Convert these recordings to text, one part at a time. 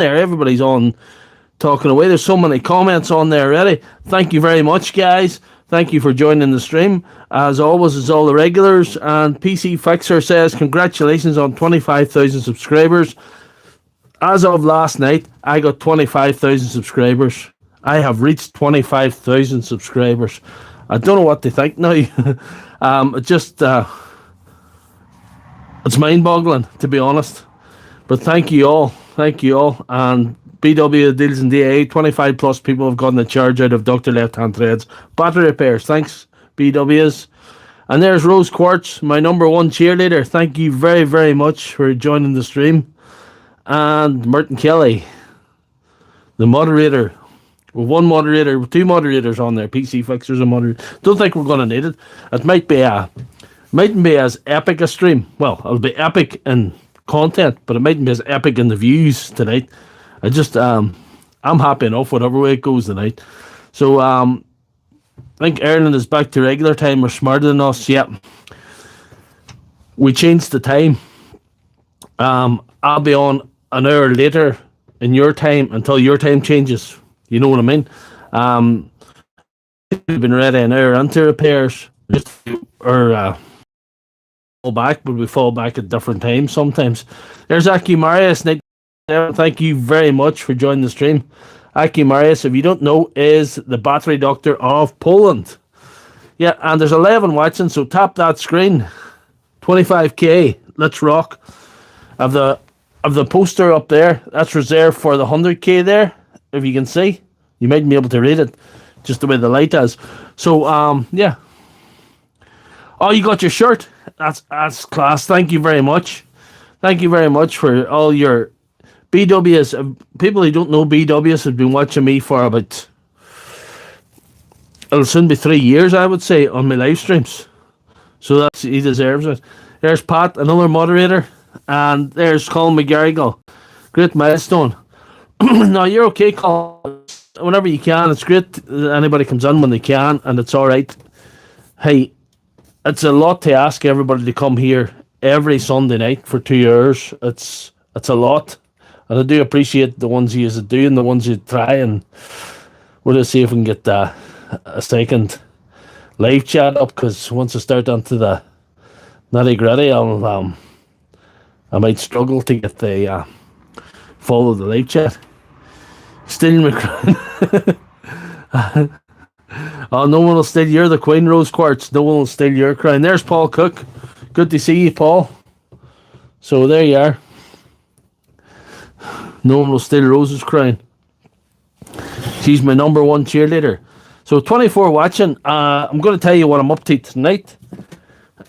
there. Everybody's on talking away. There's so many comments on there already. Thank you very much, guys. Thank you for joining the stream. As always, it's all the regulars. And PC Fixer says, congratulations on 25,000 subscribers. As of last night, I got 25,000 subscribers. I have reached 25,000 subscribers. I don't know what to think now. It's mind-boggling, to be honest. But thank you all. Thank you all. And BW Deals in DA, 25 plus people have gotten a charge out of Dr. Lefthandthread's battery repairs. Thanks, BWs. And there's Rose Quartz, my number one cheerleader. Thank you very, very much for joining the stream. And Merton Kelly, the moderator. With one moderator, with two moderators on there. PC Fixers and moderator. Don't think we're going to need it. It mightn't be as epic a stream. Well, it'll be epic in content, but it mightn't be as epic in the views tonight. I'm happy enough whatever way it goes tonight. So I think Ireland is back to regular time. We're smarter than us. Yep. We changed the time. I'll be on an hour later in your time until your time changes. You know what I mean? We've been ready an hour into repairs, or fall back, but we fall back at different times sometimes. There's Aki Marius. Thank you very much for joining the stream. Aki Marius, if you don't know, is the battery doctor of Poland. Yeah, and there's 11 watching, so tap that screen. 25k. Let's rock. Of the poster up there, that's reserved for the 100k there. If you can see, you might be able to read it just the way the light is. So yeah. Oh, you got your shirt. That's class. Thank you very much. Thank you very much for all your BWs. People who don't know, BWs have been watching me for about, it'll soon be 3 years, I would say, on my live streams. So he deserves it. There's Pat, another moderator, and there's Colin McGarrigle. Great milestone. No, you're okay, Colin. Whenever you can, it's great that anybody comes in when they can, and it's all right. Hey, it's a lot to ask everybody to come here every Sunday night for 2 hours. It's a lot, and I do appreciate the ones you do and the ones you try, and we'll just see if we can get a second live chat up, because once I start onto the nitty gritty, I might struggle to get the follow the live chat. Still McCrone. Oh, no one will steal. You're the Queen, Rose Quartz. No one will steal your crown. There's Paul Cook. Good to see you, Paul. So there you are. No one will steal Rose's crown. She's my number one cheerleader. So 24 watching. I'm going to tell you what I'm up to tonight.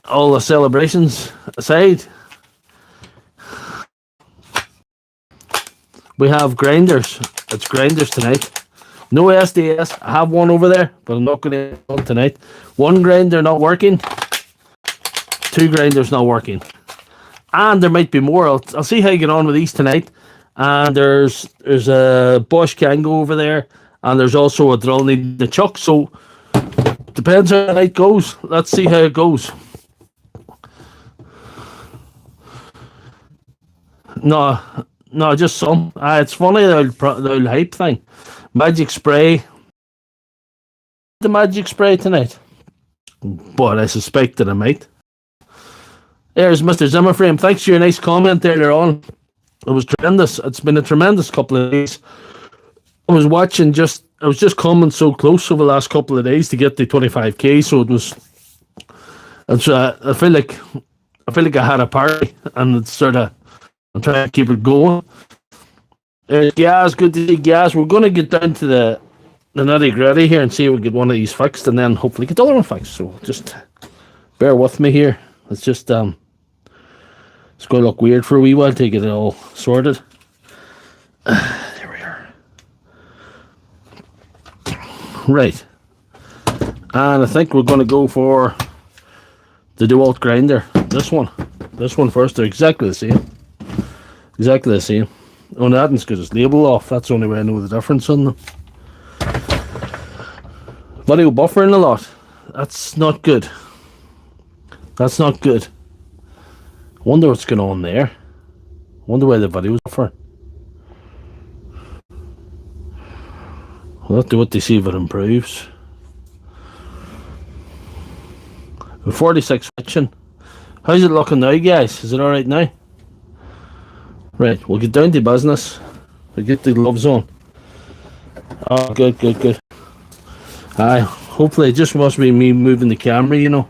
All the celebrations aside, we have grinders. It's grinders tonight. No SDS. I have one over there, but I'm not going to do it tonight. One grinder not working. Two grinders not working. And there might be more. I'll see how you get on with these tonight. And there's a Bosch Kango over there. And there's also a drill needing the chuck. So, depends how the night goes. Let's see how it goes. No, just some. It's funny, the hype thing. Magic spray. The magic spray tonight. But I suspect that I might. There's Mr. Zimmerframe. Thanks for your nice comment earlier on. It was tremendous. It's been a tremendous couple of days. I was just coming so close over the last couple of days to get the 25k. So I feel like I had a party, and it's sort of, I'm trying to keep it going. Gaz, good to see Gaz. We're going to get down to the nitty gritty here and see if we get one of these fixed, and then hopefully get the other one fixed. So just bear with me here. It's just it's going to look weird for a wee while to get it all sorted. There we are. Right. And I think we're going to go for the Dewalt grinder. This one first. They're exactly the same. Exactly the same. Only that one's got its label off. That's the only way I know the difference on them. Video buffering a lot. That's not good. That's not good. I wonder what's going on there. I wonder why the video's buffering. We'll have to wait to see if it improves. 46 switching. How's it looking now, guys? Is it alright now? Right, we'll get down to business. We'll get the gloves on. Oh, good, good, good. Aye, hopefully it just must be me moving the camera, you know.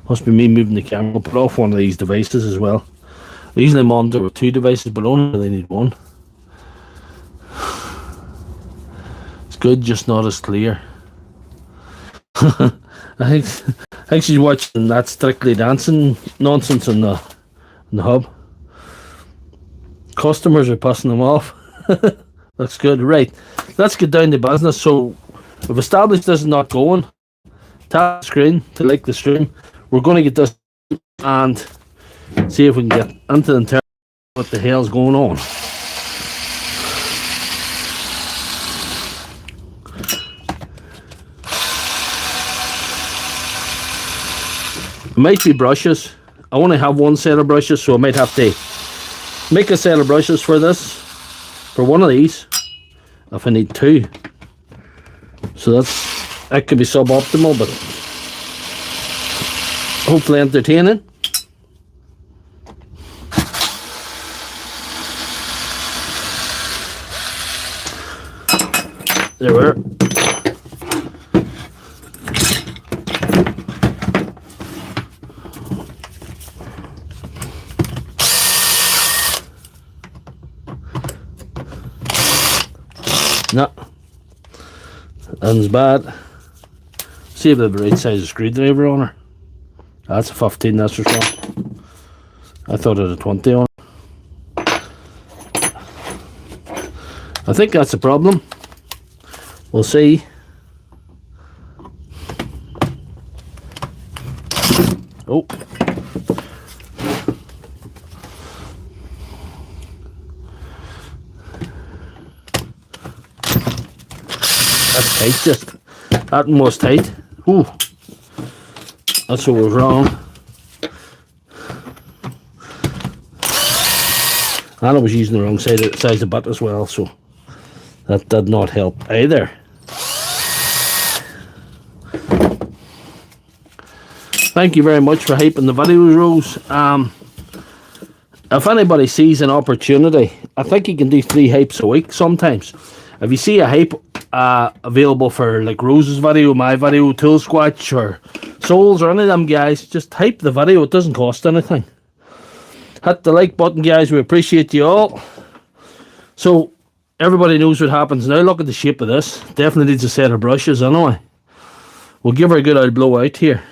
Must be me moving the camera. I'll put off one of these devices as well. I usually monitor with 2 devices, but only really need 1. It's good, just not as clear. I think she's watching that Strictly Dancing nonsense in the hub. Customers are passing them off. That's good. Right, let's get down to business. So we've established this is not going. Tap the screen to like the stream. We're going to get this and see if we can get into the internet. What the hell's going on? It might be brushes. I only have 1 set of brushes, so I might have to make a set of brushes for this, for one of these, if I need 2. So that could be suboptimal, but hopefully entertaining. There we are. No, that's bad. See if they have the right size of screwdriver on her. That's a 15, that's for sure. I thought it was a 20 on. I think that's a problem. We'll see. Oh. That's tight, just. That one was tight. Ooh. That's what was wrong. And I was using the wrong size of butt as well, so that did not help either. Thank you very much for hyping the videos, Rose. If anybody sees an opportunity, I think you can do 3 hypes a week sometimes. If you see a hype available for like Rose's video, my video, Tool Squatch, or Souls, or any of them guys, just hype the video. It doesn't cost anything. Hit the like button, guys. We appreciate you all. So everybody knows what happens now. Look at the shape of this. Definitely needs a set of brushes anyway. We'll give her a good old blow out here.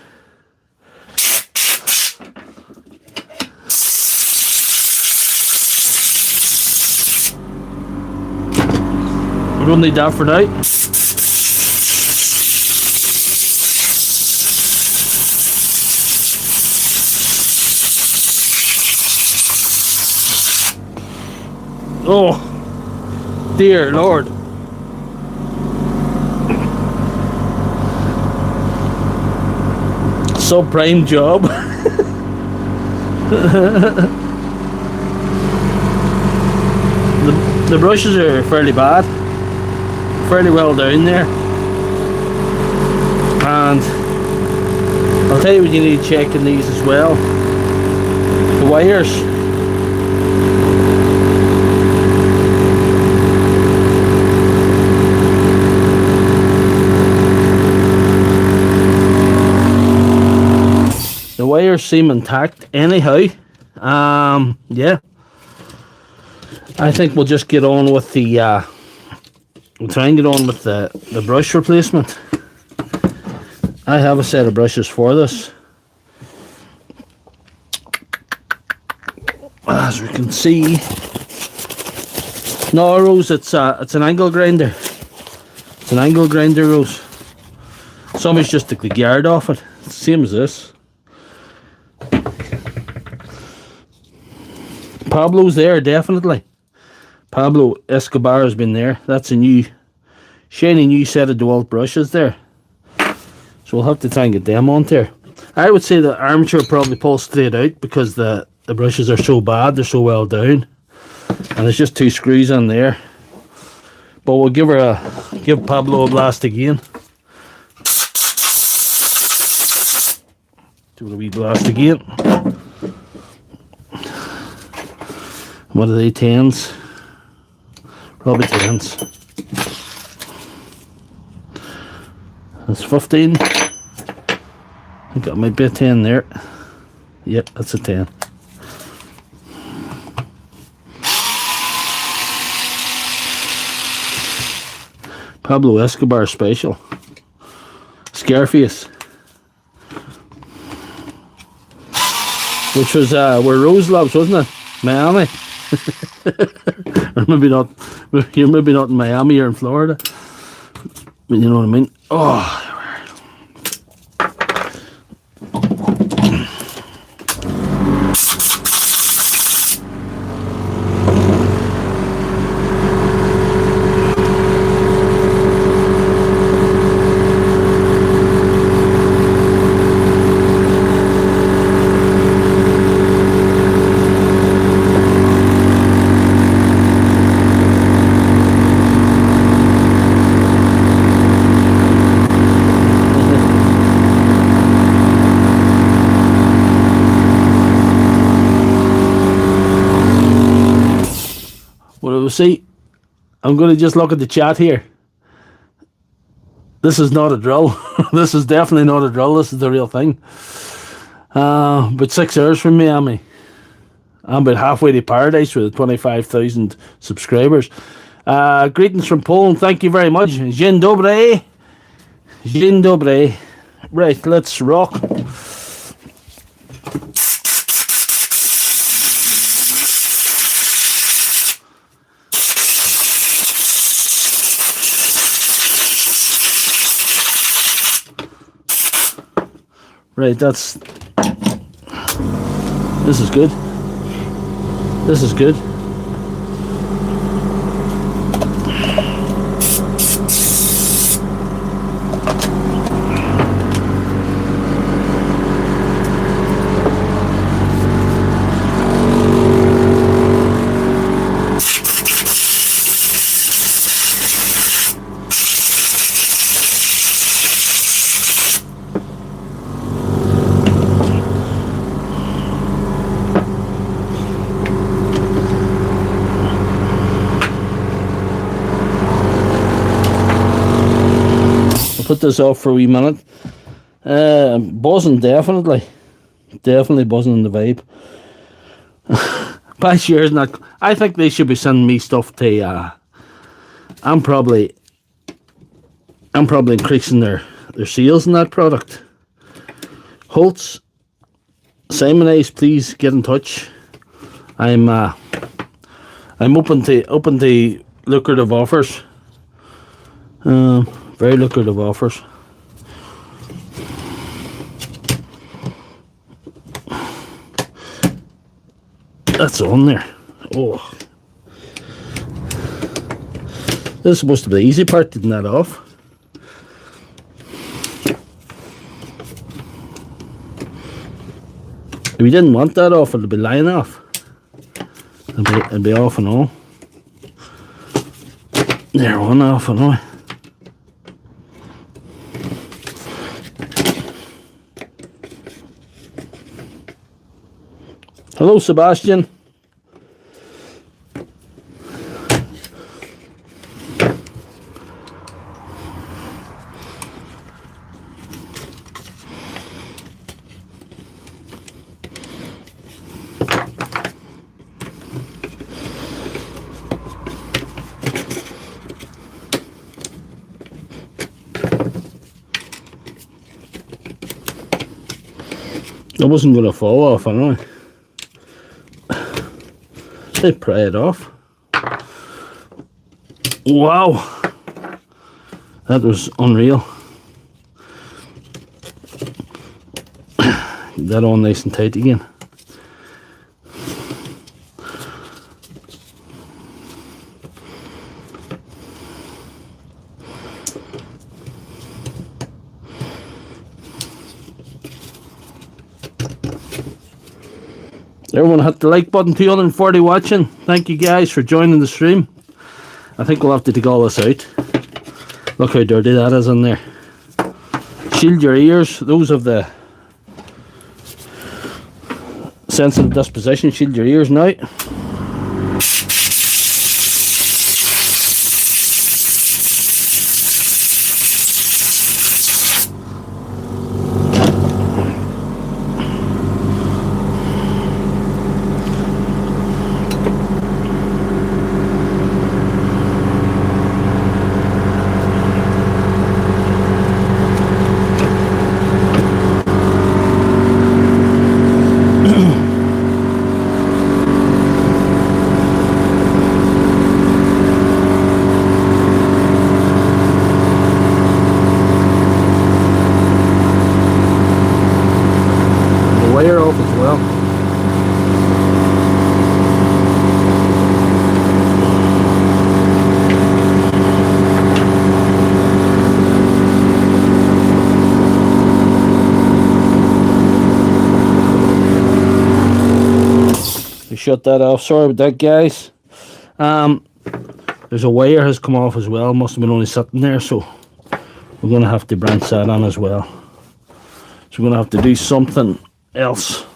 We don't need that for now. Oh, dear Lord. Subprime job. The brushes are fairly bad. Fairly well down there. And I'll tell you what you need to check in these as well. The wires. The wires seem intact anyhow. Yeah. I think we'll just get on with the we'll try and get on with the brush replacement. I have a set of brushes for this. As we can see. No, Rose, it's an angle grinder. It's an angle grinder, Rose. Somebody's just took the guard off it. It's the same as this. Pablo's there, definitely. Pablo Escobar has been there. That's a new, shiny new set of Dewalt brushes there. So we'll have to try and get them on there. I would say the armature probably pulls straight out because the the brushes are so bad, they're so well down, and there's just 2 screws in there. But we'll give Pablo a blast again. Do a wee blast again. What are they, 10s? Probably 10s. That's 15. I think that might be a 10 there. Yep, that's a 10. Pablo Escobar special. Scarface. Which was where Rose loves, wasn't it? Miami. Or maybe not. You're maybe not in Miami or in Florida. But you know what I mean? Oh. See, I'm going to just look at the chat here. This is not a drill. This is definitely not a drill. This is the real thing. But 6 hours from Miami. I'm about halfway to paradise with 25,000 subscribers. Greetings from Poland. Thank you very much. Dzień dobry. Dzień dobry. Right, let's rock. Right, this is good. This is good. Put this off for a wee minute. Buzzing, definitely buzzing in the vibe. Bashir's not. I think they should be sending me stuff to. I'm probably increasing their sales in that product. Holtz, Simonize, please get in touch. I'm open to lucrative offers. Very lucrative offers. That's on there. Oh. This is supposed to be the easy part, taking that off. If we didn't want that off, it'd be lying off. It'd be off and all. There, one off and all. Hello, Sebastian. I wasn't going to fall off, anyway. They pry it off. Wow, that was unreal. Get that on nice and tight again. Everyone hit the like button. 240 watching. Thank you guys for joining the stream. I think we'll have to take all this out. Look how dirty that is in there. Shield your ears. Those of the sensitive disposition, shield your ears now. Shut that off. Sorry about that, guys. There's a wire has come off as well. Must have been only sitting there, so we're going to have to branch that on as well. So we're going to have to do something else.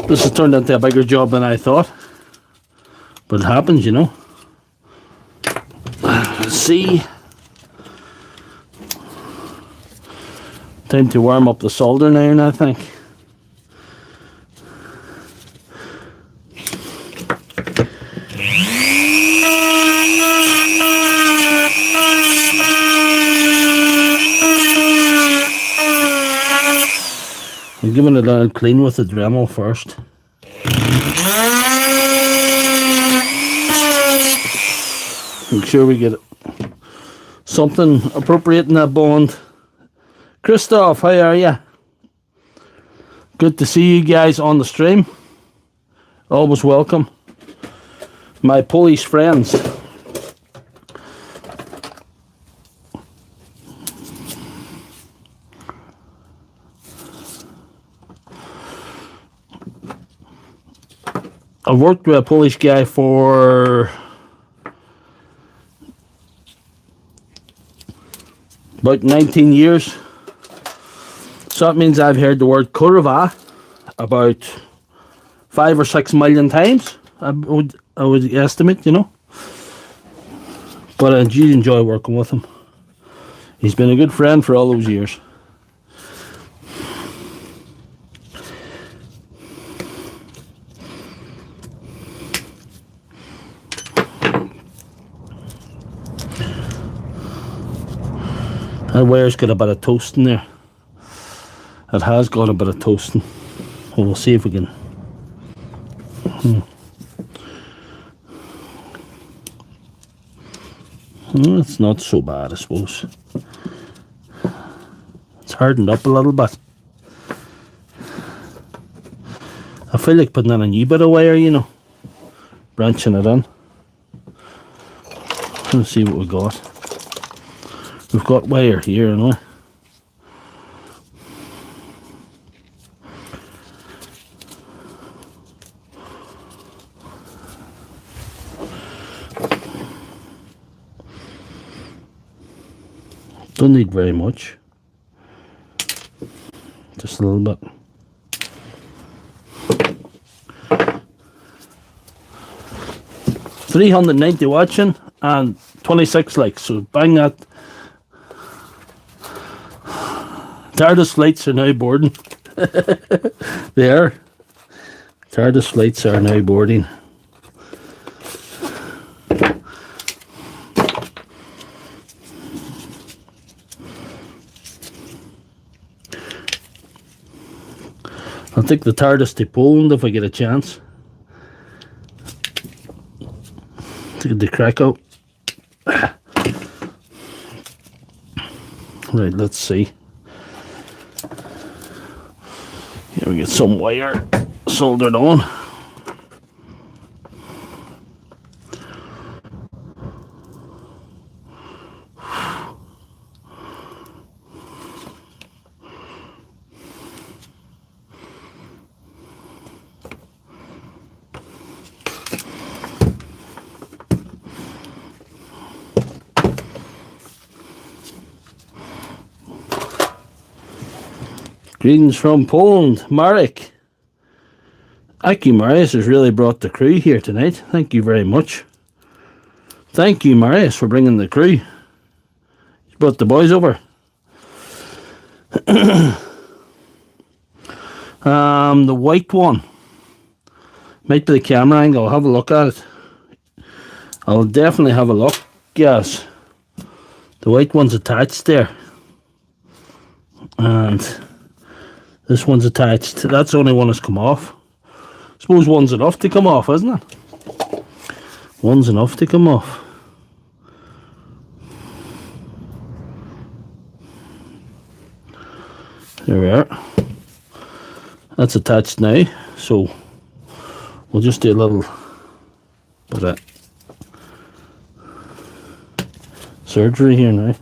This has turned into a bigger job than I thought, but it happens, you know. Let's see. Time to warm up the soldering iron, I think. I'm giving it a clean with the Dremel first. Make sure we get something appropriate in that bond. Christoph, how are you? Good to see you guys on the stream. Always welcome. My Polish friends. I've worked with a Polish guy for about 19 years. So that means I've heard the word kurwa about 5 or 6 million times, I would estimate, you know. But I do enjoy working with him. He's been a good friend for all those years. That wire's got a bit of toasting there. It has got a bit of toasting. We'll see if we can. It's not so bad, I suppose. It's hardened up a little bit. I feel like putting in a new bit of wire, you know. Branching it in. Let's see what we got. We've got wire here, anyway. Don't need very much. Just a little bit. $390 watching and 26 likes, so bang that. TARDIS flights are now boarding. They are. TARDIS flights are now boarding. I'll take the TARDIS to Poland if I get a chance. Take the Krakow. Right, let's see. Here we get some wire soldered on. Greetings from Poland, Marek. Aki Marius has really brought the crew here tonight. Thank you very much. Thank you, Marius, for bringing the crew. He's brought the boys over. The white one. Might be the camera angle. I'll have a look at it. I'll definitely have a look. Yes. The white one's attached there. And this one's attached. That's the only one that's come off. I suppose one's enough to come off, isn't it? One's enough to come off. There we are. That's attached now, so we'll just do a little bit of surgery here now.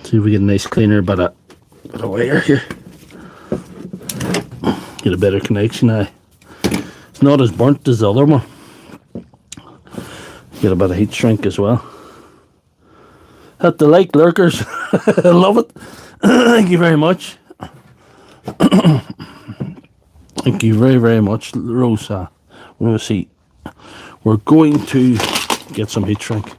See if we get a nice cleaner bit of wire here. Get a better connection now. It's not as burnt as the other one. Get a bit of heat shrink as well. Hit the like, lurkers. I love it. Thank you very much. Thank you very, very much, Rosa. We're going to see. We're going to get some heat shrink.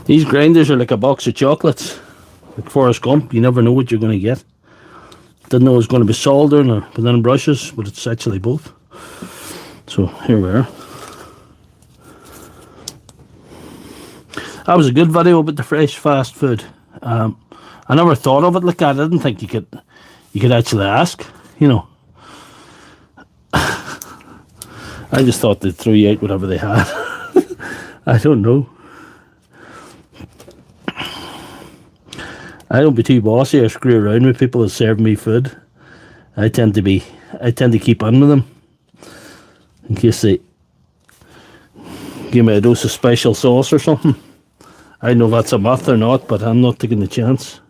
These grinders are like a box of chocolates. Like Forrest Gump, you never know what you're going to get. Didn't know it was going to be soldering or banana brushes, but it's actually both. So here we are. That was a good video about the fresh fast food. I never thought of it like that. I didn't think you could actually ask, you know. I just thought they'd throw you out whatever they had. I don't know. I don't be too bossy or screw around with people that serve me food. I tend to keep on with them in case they give me a dose of special sauce or something. I know if that's a myth or not, but I'm not taking the chance.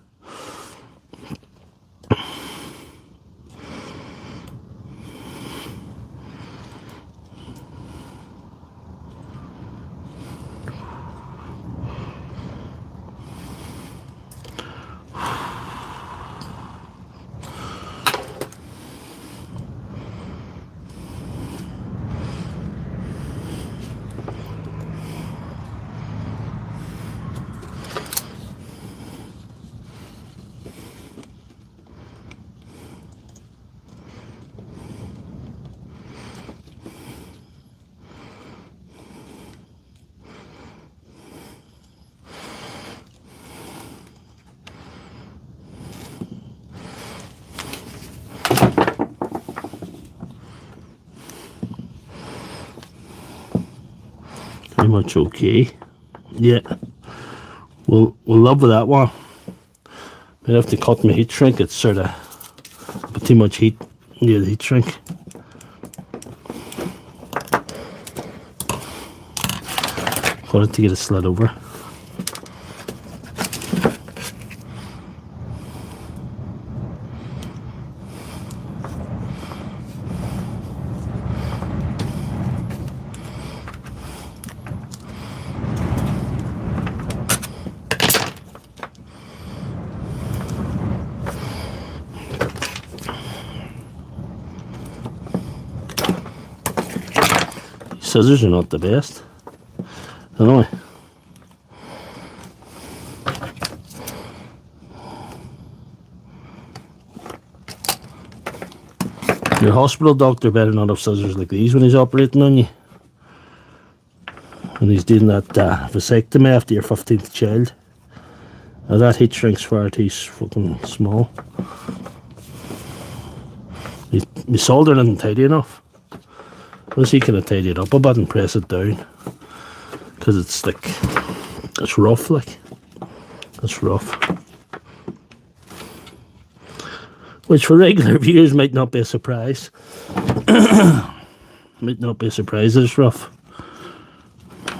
Pretty much okay. Yeah. We'll love with that one. Might have to cut my heat shrink. It's sort of a bit too much heat near the heat shrink. Got it to get it slid over. Scissors are not the best, anyway. Your hospital doctor better not have scissors like these when he's operating on you. When he's doing that vasectomy after your 15th child. Now that heat shrinks far too fucking small. My soldering isn't tidy enough. Unless he can tidy it up a bit and press it down. Because it's like, it's rough like. It's rough. Which for regular viewers might not be a surprise. Might not be a surprise that it's rough.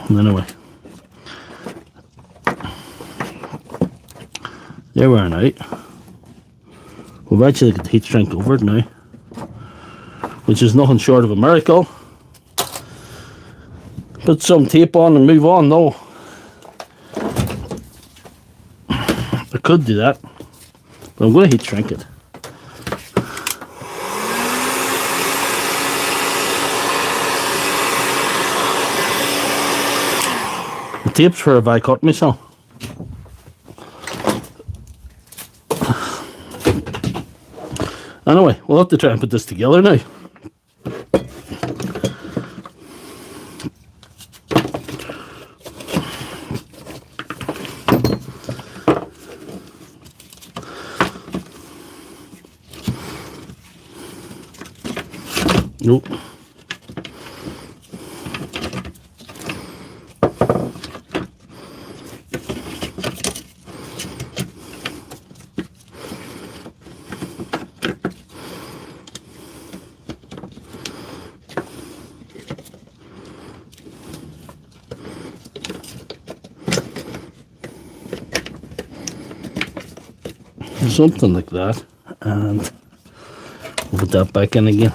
Anyway. There we are now. We've actually got the heat shrink over it now, which is nothing short of a miracle. Put some tape on and move on. No, I could do that, but I'm going to heat shrink it. The tape's where I cut myself. Anyway, we'll have to try and put this together now. Nope. Something like that, and we'll put that back in again.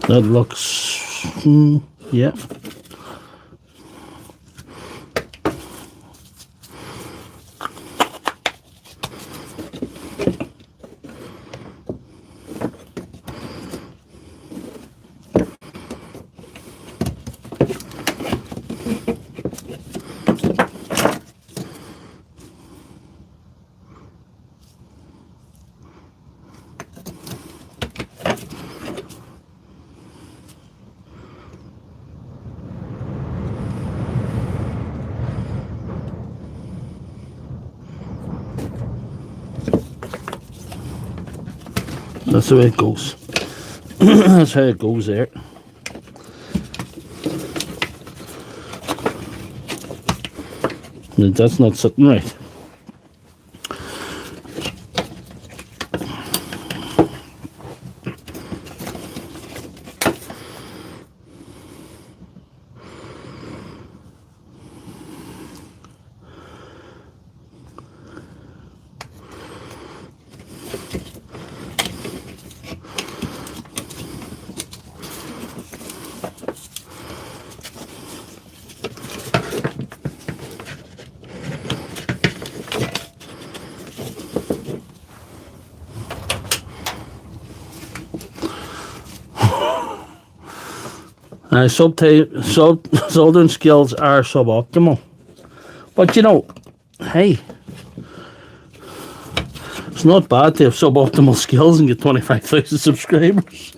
That looks, yeah. That's the way it goes. That's how it goes there. That's not sitting right. Soldering skills are suboptimal, but you know, hey, it's not bad to have suboptimal skills and get 25,000 subscribers.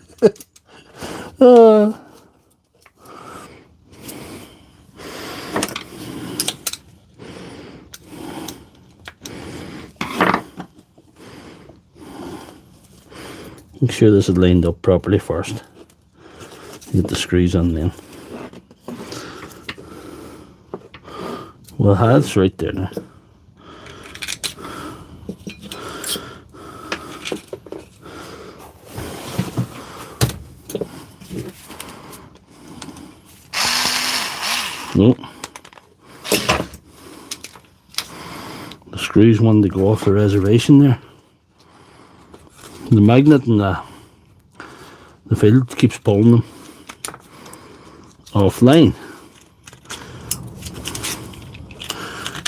Make sure this is lined up properly first. Get the screws on then. Well, it's right there now. Nope. The screws wanted to go off the reservation there. The magnet and the field keeps pulling them offline.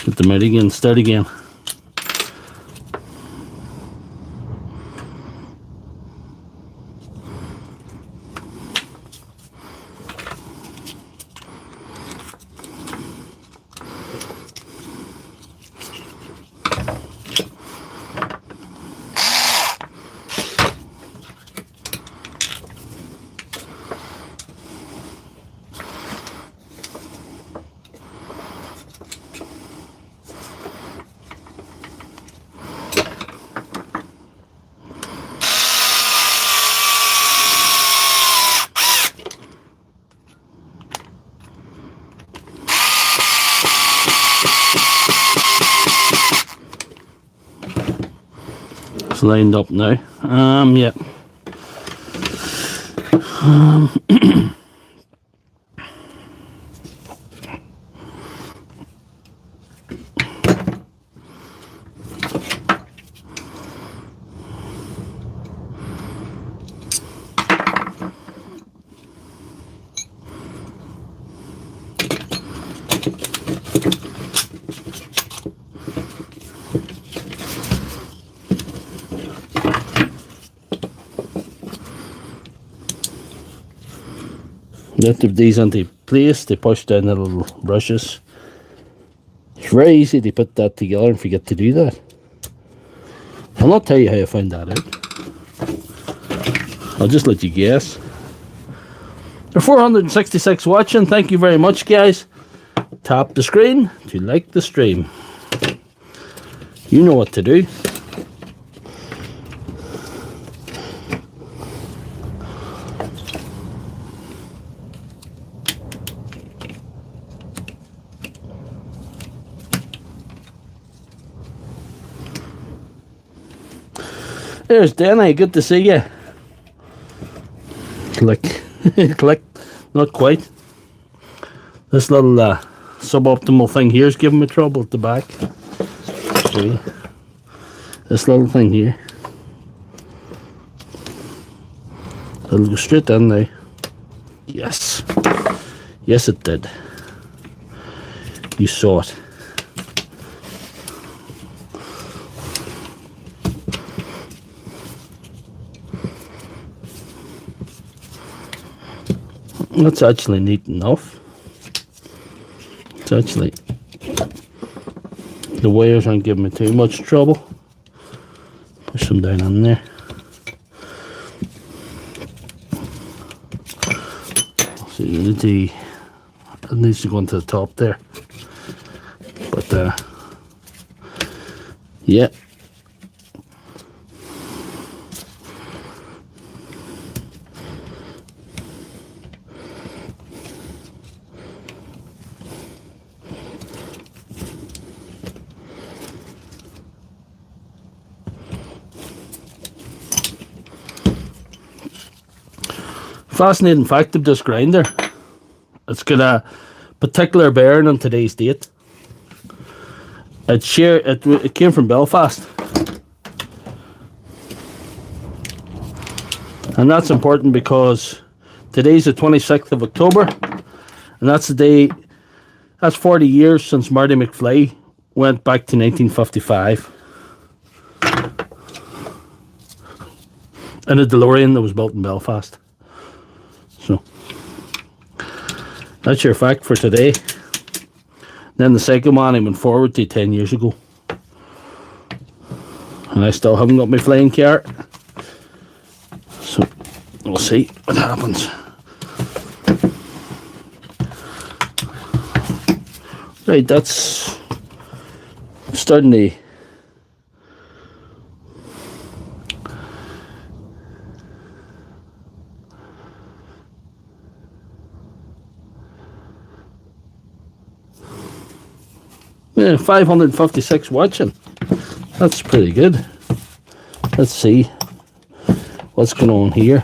Get them out again, start again. It's lined up now. Yeah. Lift these into place, they push down the little brushes. It's very easy to put that together and forget to do that. I'll not tell you how I found that out. I'll just let you guess. There are 466 watching. Thank you very much, guys. Tap the screen to like the stream. You know what to do. There's Danny, good to see you. Click. Click. Not quite. This little suboptimal thing here is giving me trouble at the back. See? This little thing here. It'll go straight in now. Yes. Yes, it did. You saw it. That's actually neat enough. It's actually, the wires aren't giving me too much trouble. Push them down in there. So it needs to go into the top there. But yeah. Fascinating fact of this grinder. It's got a particular bearing on today's date. It came from Belfast. And that's important because today's the 26th of October. And that's the day, that's 40 years since Marty McFly went back to 1955. In a DeLorean that was built in Belfast. So, that's your fact for today. Then the second one I went forward to 10 years ago. And I still haven't got my flying car. So, we'll see what happens. Right, that's starting to... Yeah, 556 watching. That's pretty good. Let's see what's going on here.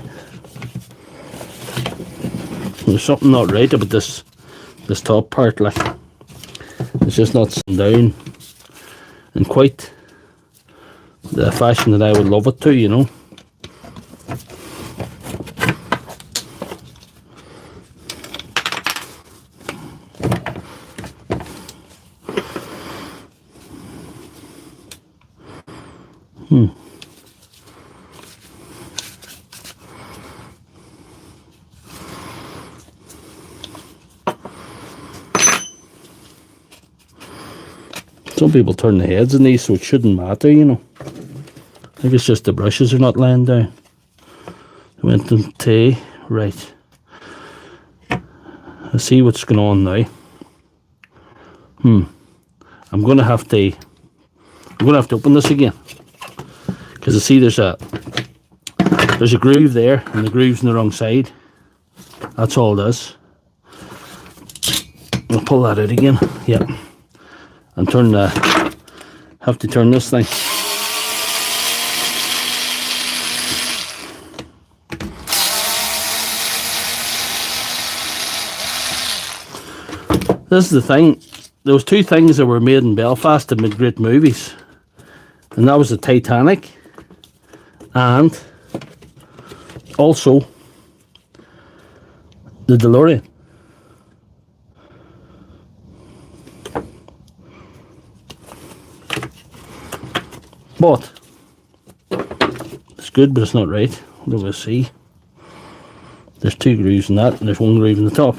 There's something not right about this top part. Like, it's just not sitting down in quite the fashion that I would love it to, you know. Some people turn the heads in these, so it shouldn't matter, you know. I think it's just the brushes are not laying down. I went into right. I see what's going on now. I'm gonna have to open this again. Because I see there's a groove there, and the groove's on the wrong side. That's all it is. I'll pull that out again. Yep. And have to turn this thing. This is the thing. There was two things that were made in Belfast that made great movies. And that was the Titanic and also the DeLorean. But it's good, but it's not right. We'll see. There's two grooves in that, and there's one groove in the top.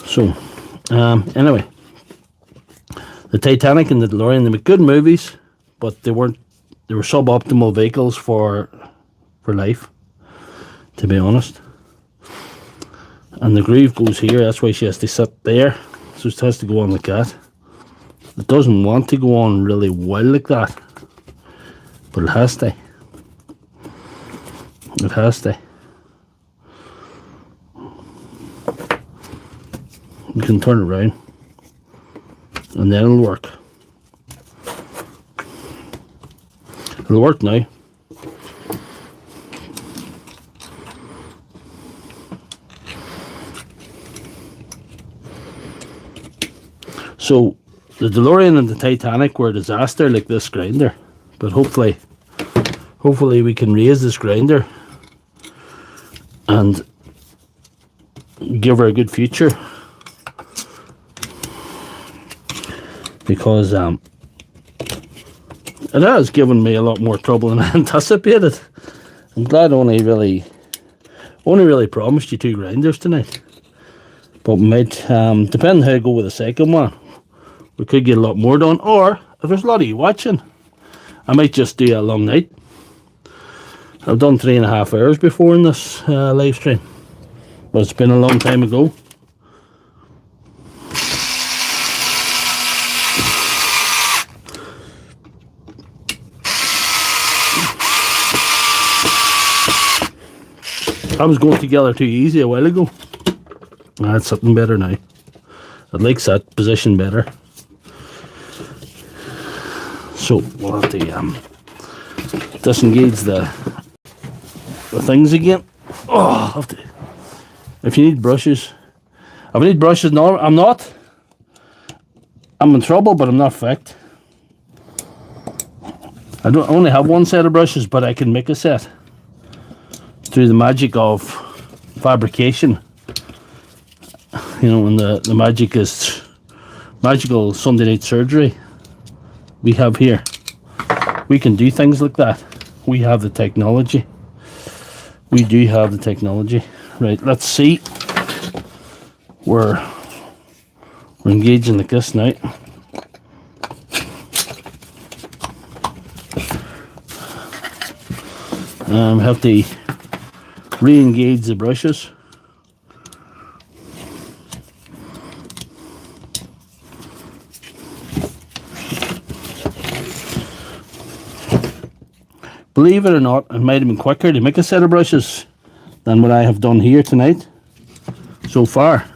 So, anyway, the Titanic and the DeLorean, they make good movies, but they were suboptimal vehicles for life, to be honest. And the groove goes here, that's why she has to sit there, so it has to go on like that. It doesn't want to go on really well like that, but it has to. It has to. You can turn it around and then it'll work. It'll work now. So the DeLorean and the Titanic were a disaster like this grinder, but hopefully we can raise this grinder and give her a good future. Because it has given me a lot more trouble than I anticipated. I'm glad I only really promised you 2 grinders tonight. But we might, depending how I go with the second one, we could get a lot more done. Or, if there's a lot of you watching, I might just do a long night. I've done 3.5 hours before in this live stream. But it's been a long time ago. I was going together too easy a while ago. That's something better now. It likes that position better. So we'll have to disengage the things again. Oh, I'll have to. If you need brushes, if I need brushes, no, I'm not. I'm in trouble, but I'm not fucked. I only have one set of brushes, but I can make a set. Through the magic of fabrication, you know, and the magic is magical Sunday night surgery we have here. We can do things like that. We have the technology. We do have the technology. Right, let's see. We're engaging like this now. Have to re-engage the brushes. Believe it or not, it might have been quicker to make a set of brushes than what I have done here tonight. So far,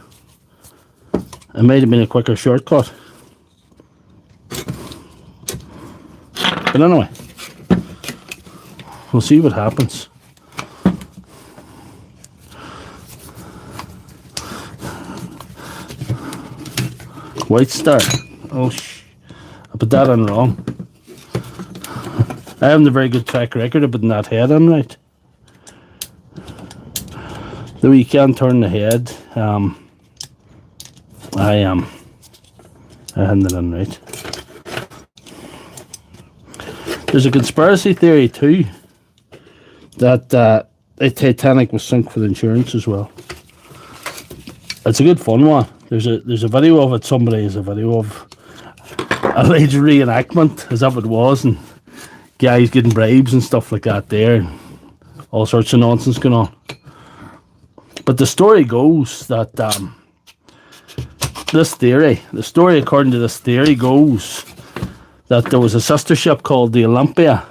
it might have been a quicker shortcut. But anyway, we'll see what happens. White star. Oh, I put that on wrong. I haven't a very good track record of putting that head on right. Though you can turn the head, I hadn't it on right. There's a conspiracy theory too that the Titanic was sunk with insurance as well. It's a good fun one. There's a video of it. Somebody has a video of alleged reenactment as if it was, and guys getting bribes and stuff like that there, and all sorts of nonsense going on. But the story goes that the story according to this theory goes that there was a sister ship called the Olympia.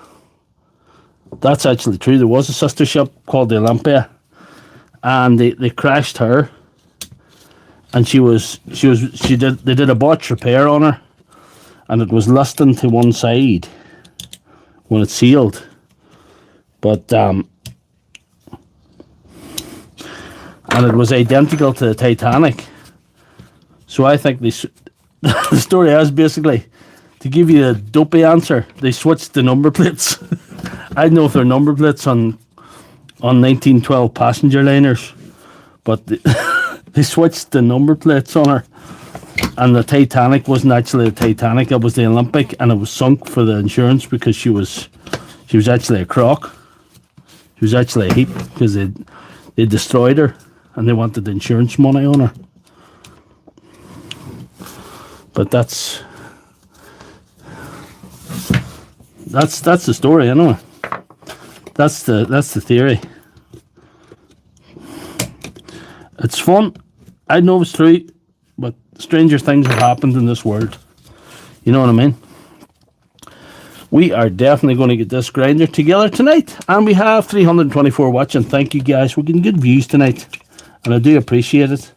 That's actually true. There was a sister ship called the Olympia, and they crashed her. And they did a botch repair on her, and it was listing to one side when it sealed. But and it was identical to the Titanic. So I think the story is basically, to give you a dopey answer, they switched the number plates. I don't know if they're number plates on 1912 passenger liners, but they switched the number plates on her. And the Titanic wasn't actually the Titanic, it was the Olympic, and it was sunk for the insurance because she was actually a crock. She was actually a heap because they destroyed her and they wanted the insurance money on her. But that's the story, anyway. That's the theory. It's fun. I know it's true, but stranger things have happened in this world. You know what I mean? We are definitely going to get this grinder together tonight, and we have 324 watching. Thank you guys. We're getting good views tonight, and I do appreciate it.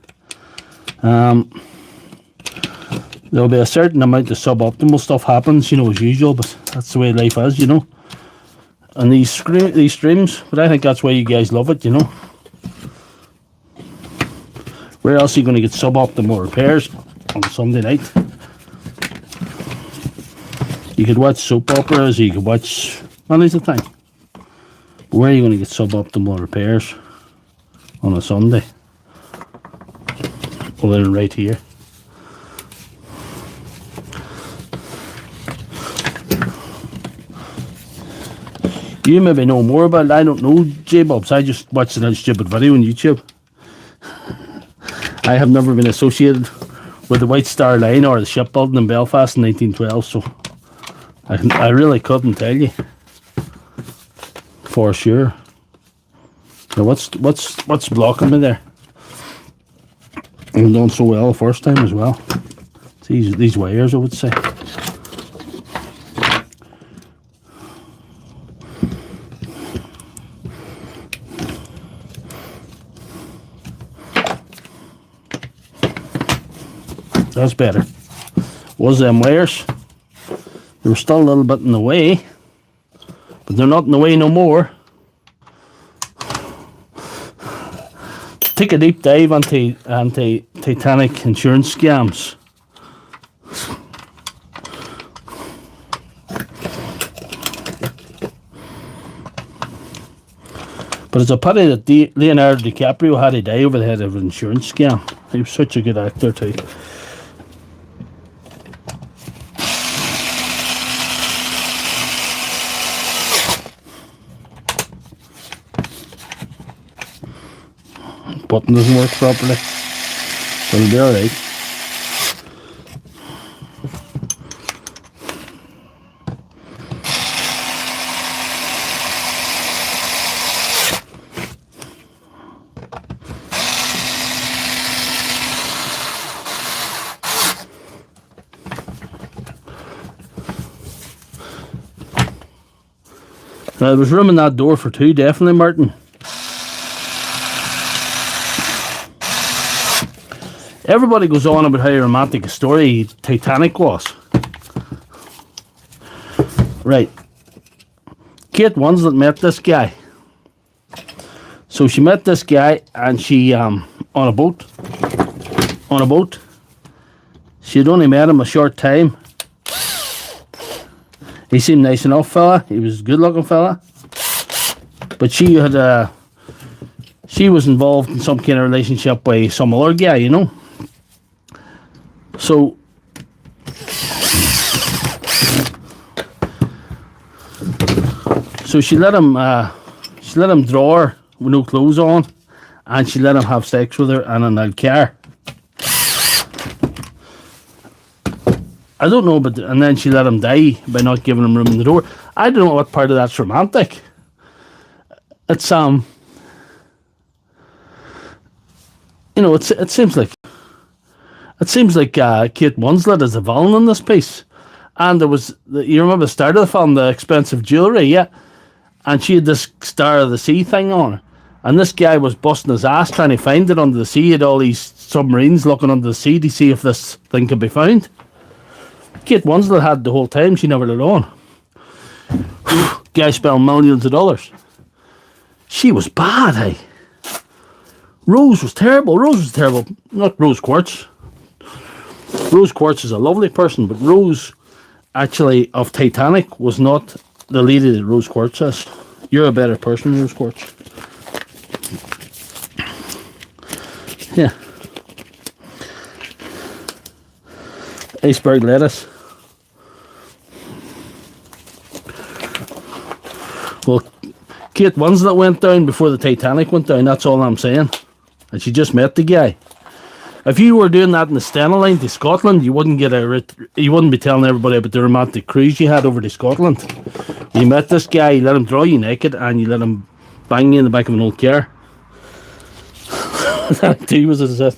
There'll be a certain amount of suboptimal stuff happens, you know, as usual, but that's the way life is, you know. And these streams, but I think that's why you guys love it, you know. Where else are you going to get suboptimal repairs on Sunday night? You could watch soap operas, or you could watch... Well, there's the thing. But where are you going to get suboptimal repairs on a Sunday? Other than right here. You maybe know more about it. I don't know, J-Bobs. I just watched that stupid video on YouTube. I have never been associated with the White Star Line or the shipbuilding in Belfast in 1912, so I really couldn't tell you for sure. Now what's blocking me there? I'm doing so well the first time as well. It's these wires, I would say. That's better. Was them wires? They were still a little bit in the way, but they're not in the way no more. Take a deep dive onto Titanic insurance scams. But it's a pity that Leonardo DiCaprio had to die over the head of an insurance scam. He was such a good actor too. Button doesn't work properly. It'll be alright. Now, there was room in that door for two, definitely, Martin. Everybody goes on about how romantic a story Titanic was. Right. Kate Winslet met this guy. So she met this guy and she, on a boat. She had only met him a short time. He seemed nice enough fella. He was a good looking fella. But she had, she was involved in some kind of relationship with some other guy, you know. So she let him draw her with no clothes on, and she let him have sex with her in an old car. I don't know, but and then she let him die by not giving him room in the door. I don't know what part of that's romantic. It's you know, it seems like Kate Winslet is the villain in this piece. And there was, you remember the start of the film, the expensive jewellery, yeah? And she had this Star of the Sea thing on her. And this guy was busting his ass trying to find it under the sea. He had all these submarines looking under the sea to see if this thing could be found. Kate Winslet had the whole time, she never let on. Guy spent millions of dollars. She was bad, hey. Rose was terrible. Rose was terrible. Not Rose Quartz. Rose Quartz is a lovely person, but Rose, actually, of Titanic, was not the lady that Rose Quartz is. You're a better person, Rose Quartz. Yeah. Iceberg lettuce. Well, Kate Winslet went down before the Titanic went down, that's all I'm saying. And she just met the guy. If you were doing that in the Stena line to Scotland, you wouldn't you wouldn't be telling everybody about the romantic cruise you had over to Scotland. You met this guy, you let him draw you naked, and you let him bang you in the back of an old car. That too was it.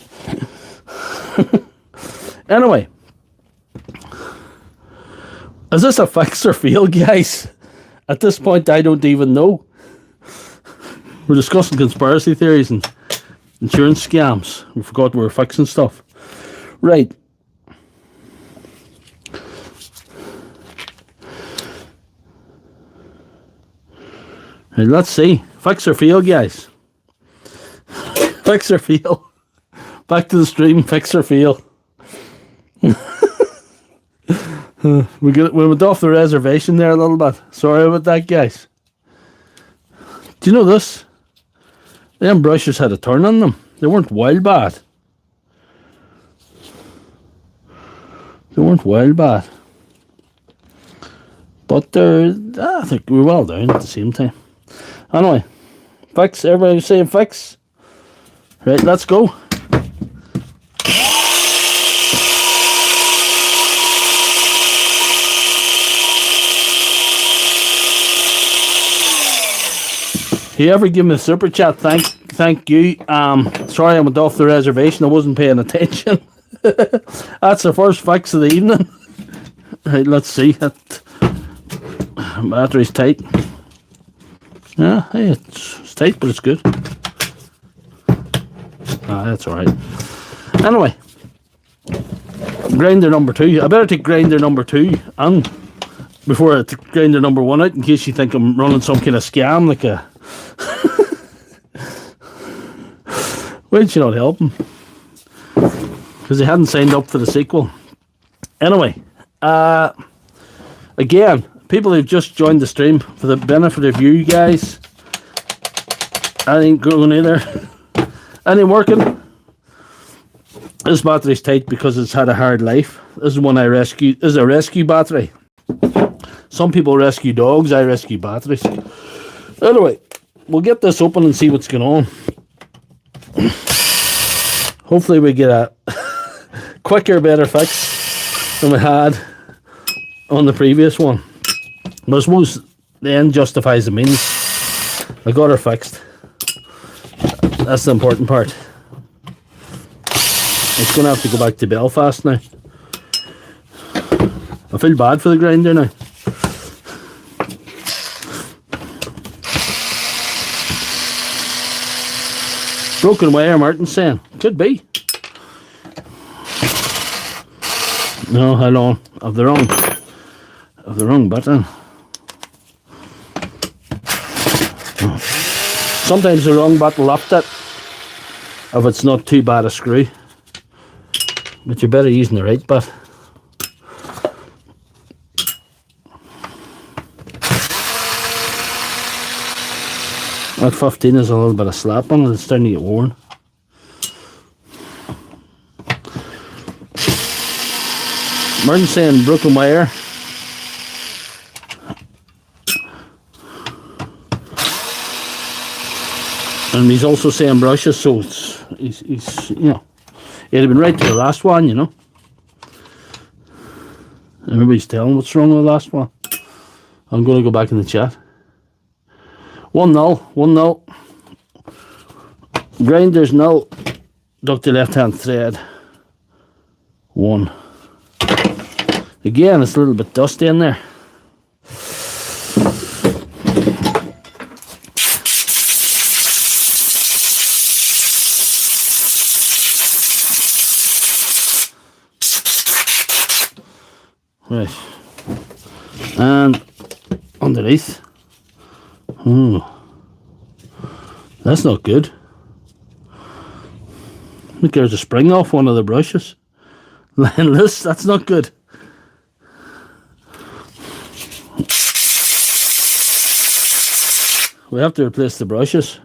Anyway, is this a fix or fail, guys? At this point, I don't even know. We're discussing conspiracy theories and insurance scams. We forgot we were fixing stuff. Right. Right, let's see. Fix or fail, guys. Fix or fail. Back to the stream. Fix or fail. We went off the reservation there a little bit. Sorry about that, guys. Do you know this? Them brushes had a turn on them. They weren't wild bad. They weren't wild bad. But I think we're well down at the same time. Anyway, fix. Everybody saying fix. Right, let's go. Whoever give me a super chat, thank you. Sorry I went off the reservation. I wasn't paying attention. That's the first fix of the evening. Right, let's see. That battery's tight. Yeah, hey, it's tight, but it's good. That's alright. Anyway, grinder number 2. I better take grinder number 2 and before I take grinder number 1 out, in case you think I'm running some kind of scam like a. Why'd you not help him? Because he hadn't signed up for the sequel. Anyway, again, people who've just joined the stream, for the benefit of you guys, I ain't going either. I ain't working. This battery's tight because it's had a hard life. This is one I rescued. This is a rescue battery. Some people rescue dogs, I rescue batteries. Anyway, we'll get this open and see what's going on. Hopefully we get a quicker, better fix than we had on the previous one. But I suppose the end justifies the means. I got her fixed. That's the important part. It's going to have to go back to Belfast now. I feel bad for the grinder now. Broken wire, Martin's saying. Could be. No, hold on. Of the wrong button. Sometimes the wrong button left it. If it's not too bad a screw. But you're better using the right bit. That 15 is a little bit of slap on it, it's starting to get worn. Martin's saying broken wire. And he's also saying brushes, so he's you know, he'd have been right to the last one, you know. Everybody's telling what's wrong with the last one. I'm going to go back in the chat. 1-0, 1-0. Grinders 0. Dr. Left Hand Thread 1. Again, it's a little bit dusty in there. Right. And underneath. That's not good. Look, there's a spring off one of the brushes. Lying loose, that's not good. We have to replace the brushes.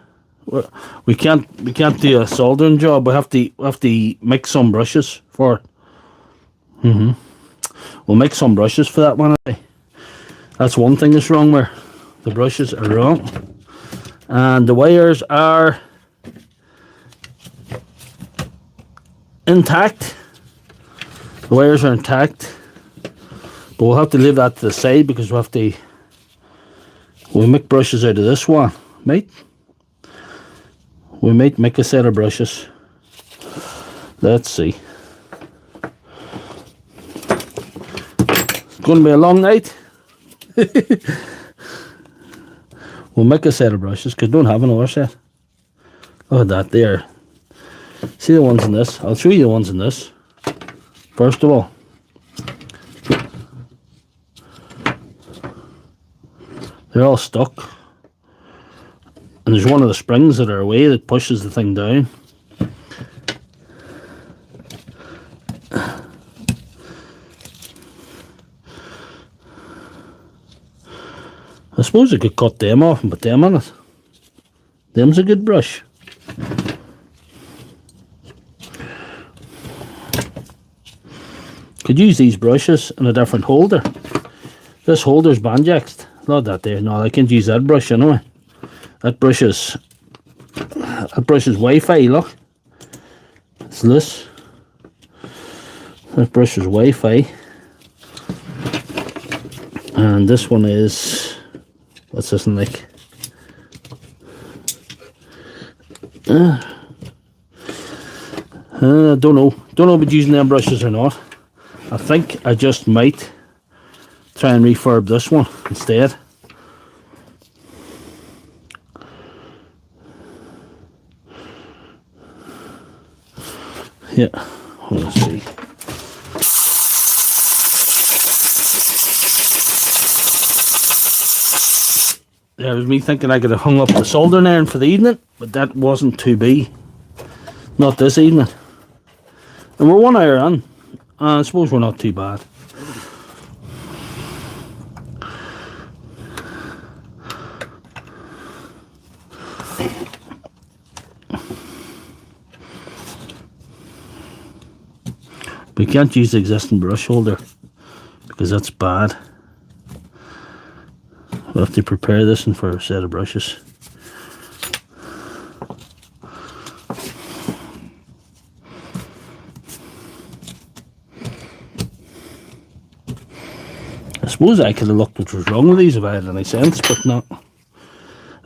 We can't do a soldering job. We have to mix some brushes for it. We'll make some brushes for that one. That's one thing that's wrong where the brushes are wrong. And the wires are intact. The wires are intact. But we'll have to leave that to the side because we'll make brushes out of this one, mate. We might make a set of brushes. Let's see. It's going to be a long night. We'll make a set of brushes because I don't have another set. Look at that there. See the ones in this? I'll show you the ones in this. First of all. They're all stuck. And there's one of the springs that are away that pushes the thing down. I suppose I could cut them off and put them on it. Them's a good brush. Could use these brushes in a different holder. This holder's banjaxed. Not that there. No, I can't use that brush anyway. That brush is Wi-Fi, look. It's this. That brush is Wi-Fi. And this one is, what's this one like? Don't know. Don't know about using them brushes or not. I think I just might try and refurb this one instead. Yeah, let's see. There was me thinking I could have hung up the soldering iron for the evening, but that wasn't to be. Not this evening. And we're 1 hour on. I suppose we're not too bad. We can't use the existing brush holder because that's bad. We'll have to prepare this one for a set of brushes. I suppose I could have looked what was wrong with these if I had any sense, but no.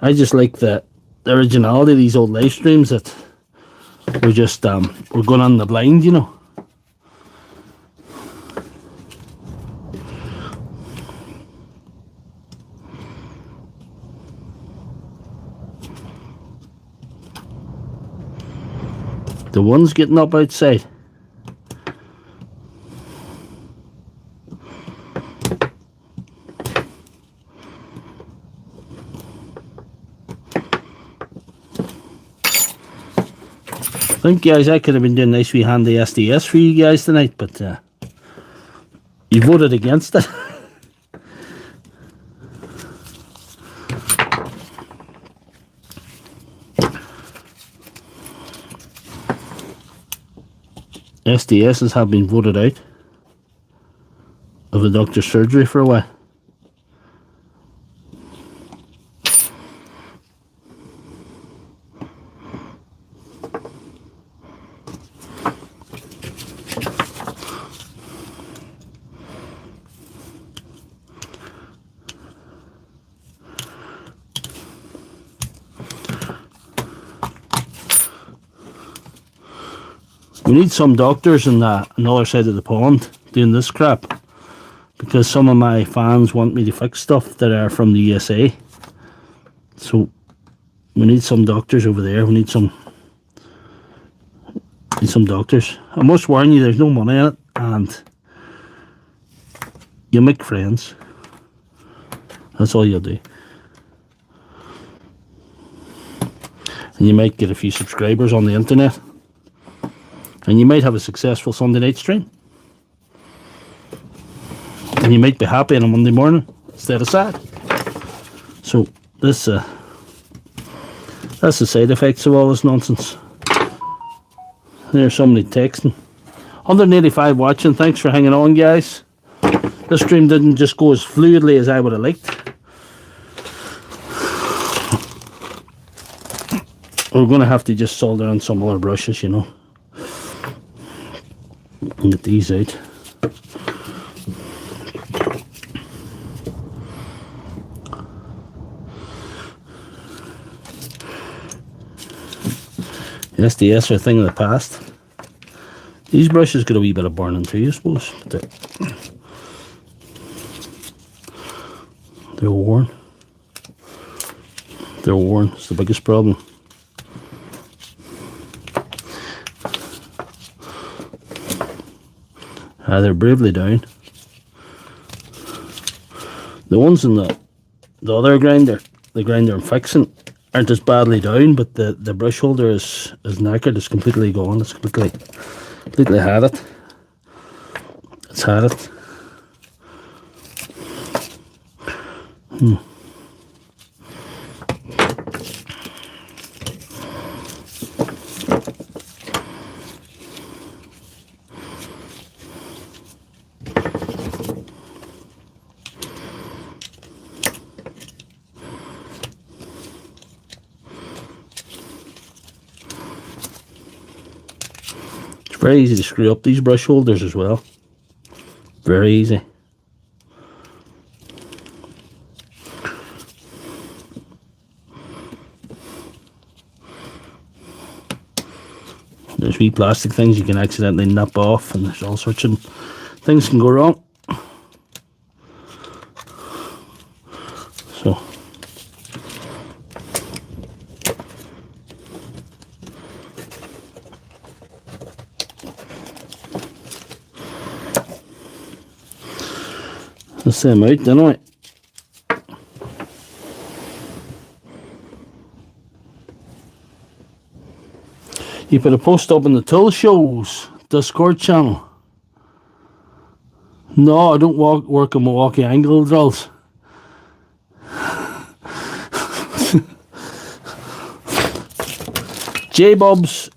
I just like the originality of these old live streams that we're just we're going on the blind, you know. The one's getting up outside. I think, guys, I could have been doing nice wee handy SDS for you guys tonight, but you voted against it. SDSs have been voted out of the doctor's surgery for a while. We need some doctors on the other side of the pond doing this crap, because some of my fans want me to fix stuff that are from the USA. So we need some doctors over there. We need some doctors. I must warn you, there's no money in it, and you make friends. That's all you'll do. And you might get a few subscribers on the internet. And you might have a successful Sunday night stream. And you might be happy on a Monday morning instead of sad. So this that's the side effects of all this nonsense. There's somebody texting. 185 watching. Thanks for hanging on, guys. This stream didn't just go as fluidly as I would have liked. We're going to have to just solder on some other brushes, you know. And get these out. SDS are a thing of the past. These brushes got a wee bit of burning too, I suppose. But they're worn. They're worn. It's the biggest problem. They're bravely down. The ones in the other grinder, the grinder I'm fixing, aren't as badly down, but the brush holder is knackered. It's completely gone. It's completely had it. It's had it. Very easy to screw up these brush holders as well. Very easy. There's wee plastic things you can accidentally nip off, and there's all sorts of things can go wrong. So let's see them out, don't I? You put a post up in the Tool Shows Discord channel. No, I don't work on Milwaukee angle drills. J-Bubs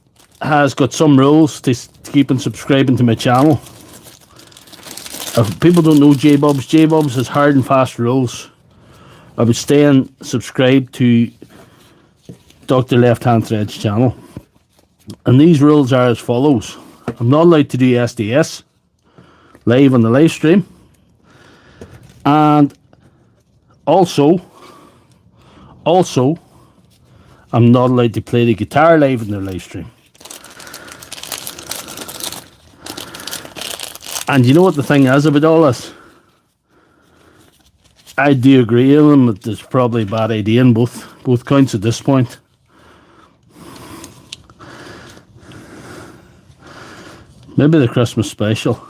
has got some rules to keep and subscribing to my channel. If people don't know J-Bubs has hard and fast rules. I would stay and subscribe to Dr. Lefthandthread's channel. And these rules are as follows. I'm not allowed to do SDS live on the live stream. And also, I'm not allowed to play the guitar live in the live stream. And you know what the thing is about all this? I do agree with them that it's probably a bad idea in both counts at this point. Maybe the Christmas special.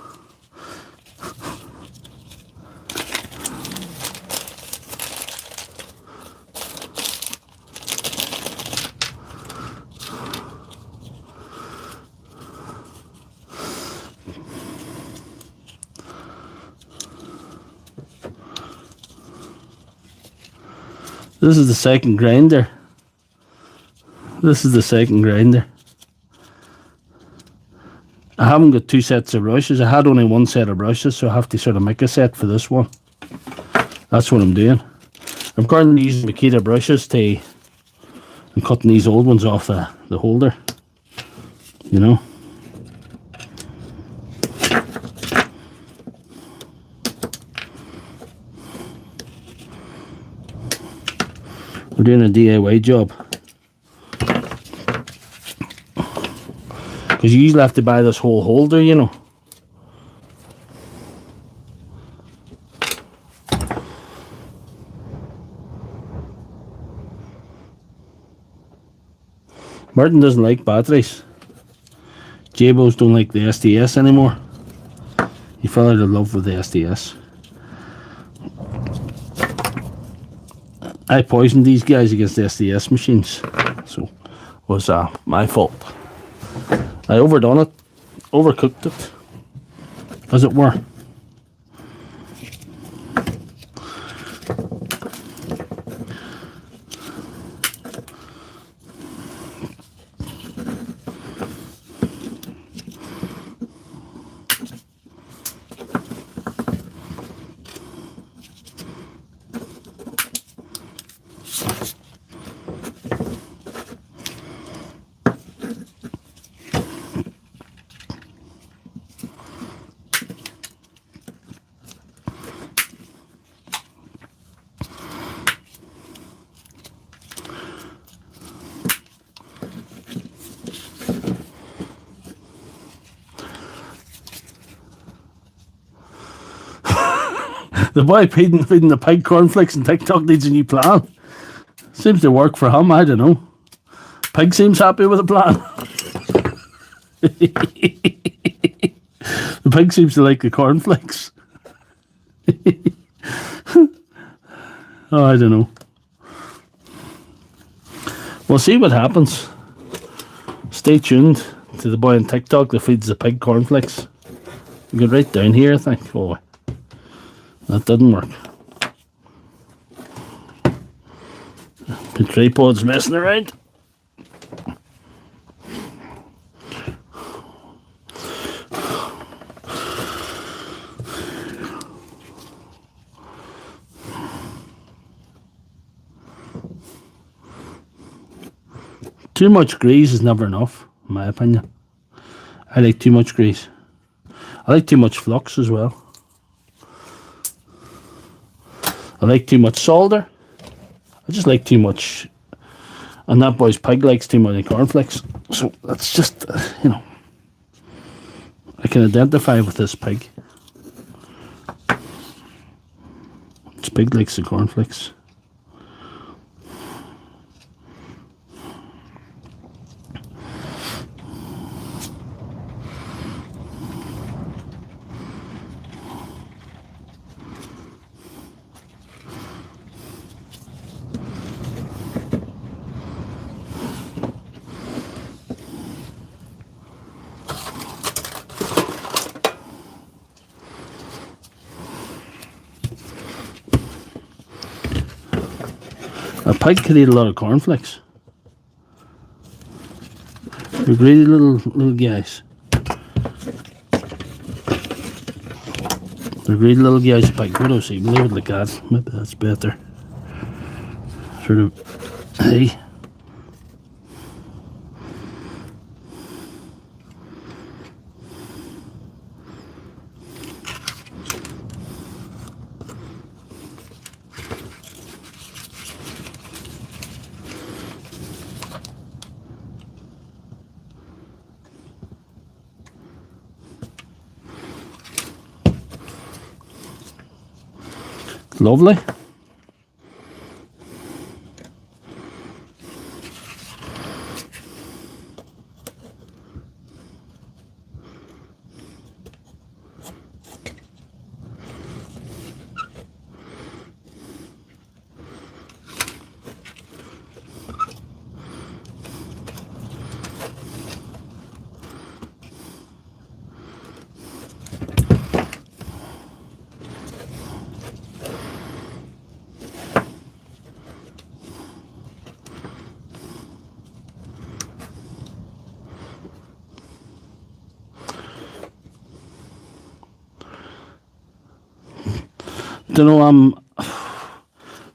This is the second grinder. This is the second grinder. I haven't got two sets of brushes. I had only one set of brushes, so I have to sort of make a set for this one. That's what I'm doing. I'm currently using Makita brushes to... I'm cutting these old ones off the holder. You know? We're doing a DIY job. Because you usually have to buy this whole holder, you know. Martin doesn't like batteries. J-Bos don't like the SDS anymore. He fell out of love with the SDS. I poisoned these guys against SDS machines, so it was my fault. I overdone it, overcooked it, as it were. The boy feeding the pig cornflakes and TikTok needs a new plan. Seems to work for him, I don't know. Pig seems happy with the plan. The pig seems to like the cornflakes. Oh, I don't know. We'll see what happens. Stay tuned to the boy on TikTok that feeds the pig cornflakes. You get right down here, I think. Oh, that didn't work. The tripod's messing around. Too much grease is never enough, in my opinion. I like too much grease. I like too much flux as well. I like too much solder. I just like too much. And that boy's pig likes too many cornflakes. So that's just, you know. I can identify with this pig. This pig likes the cornflakes. A pig could eat a lot of cornflakes. They're greedy little guys. They're greedy little guys, pig. What do I see? Leave it like that. Maybe that's better. Sort of, hey. Lovely. Don't know,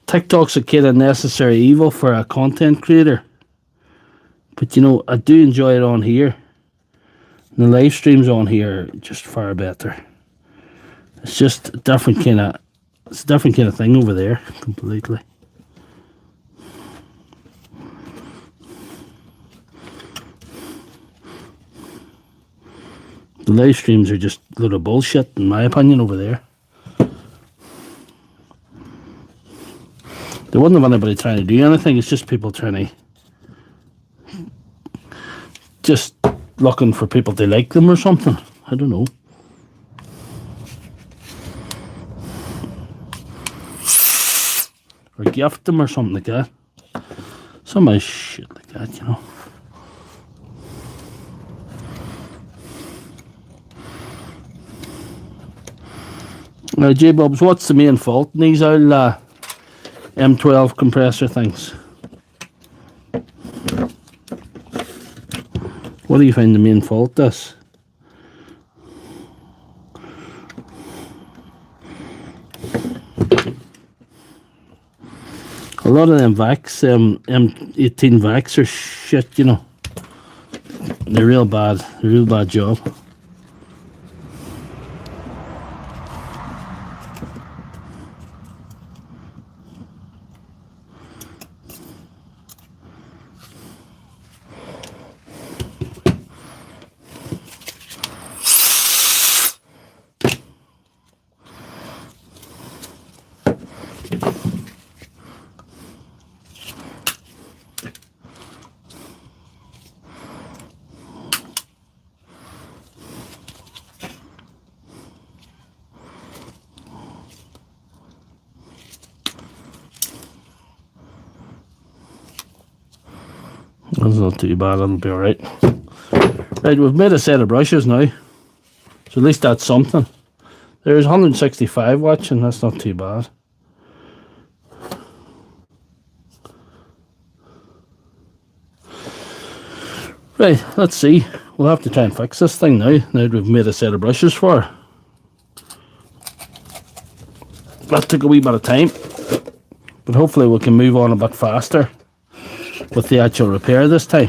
TikTok's a kind of necessary evil for a content creator. But you know, I do enjoy it on here. The live streams on here are just far better. It's just a different kind of thing over there completely. The live streams are just a load of bullshit in my opinion over there. There wasn't anybody trying to do anything, it's just people trying to... just looking for people to like them or something. I don't know. Or gift them or something like that. Some of shit like that, you know. Now, J-Bubs, what's the main fault in these old M12 compressor things? What do you find the main fault is? A lot of them vacs, M18 vacs are shit, you know. They're real bad. They're a real bad job. That's not too bad, it'll be alright. Right, we've made a set of brushes now. So at least that's something. There's 165 watching, that's not too bad. Right, let's see. We'll have to try and fix this thing now that we've made a set of brushes for her. That took a wee bit of time, but hopefully we can move on a bit faster with the actual repair this time.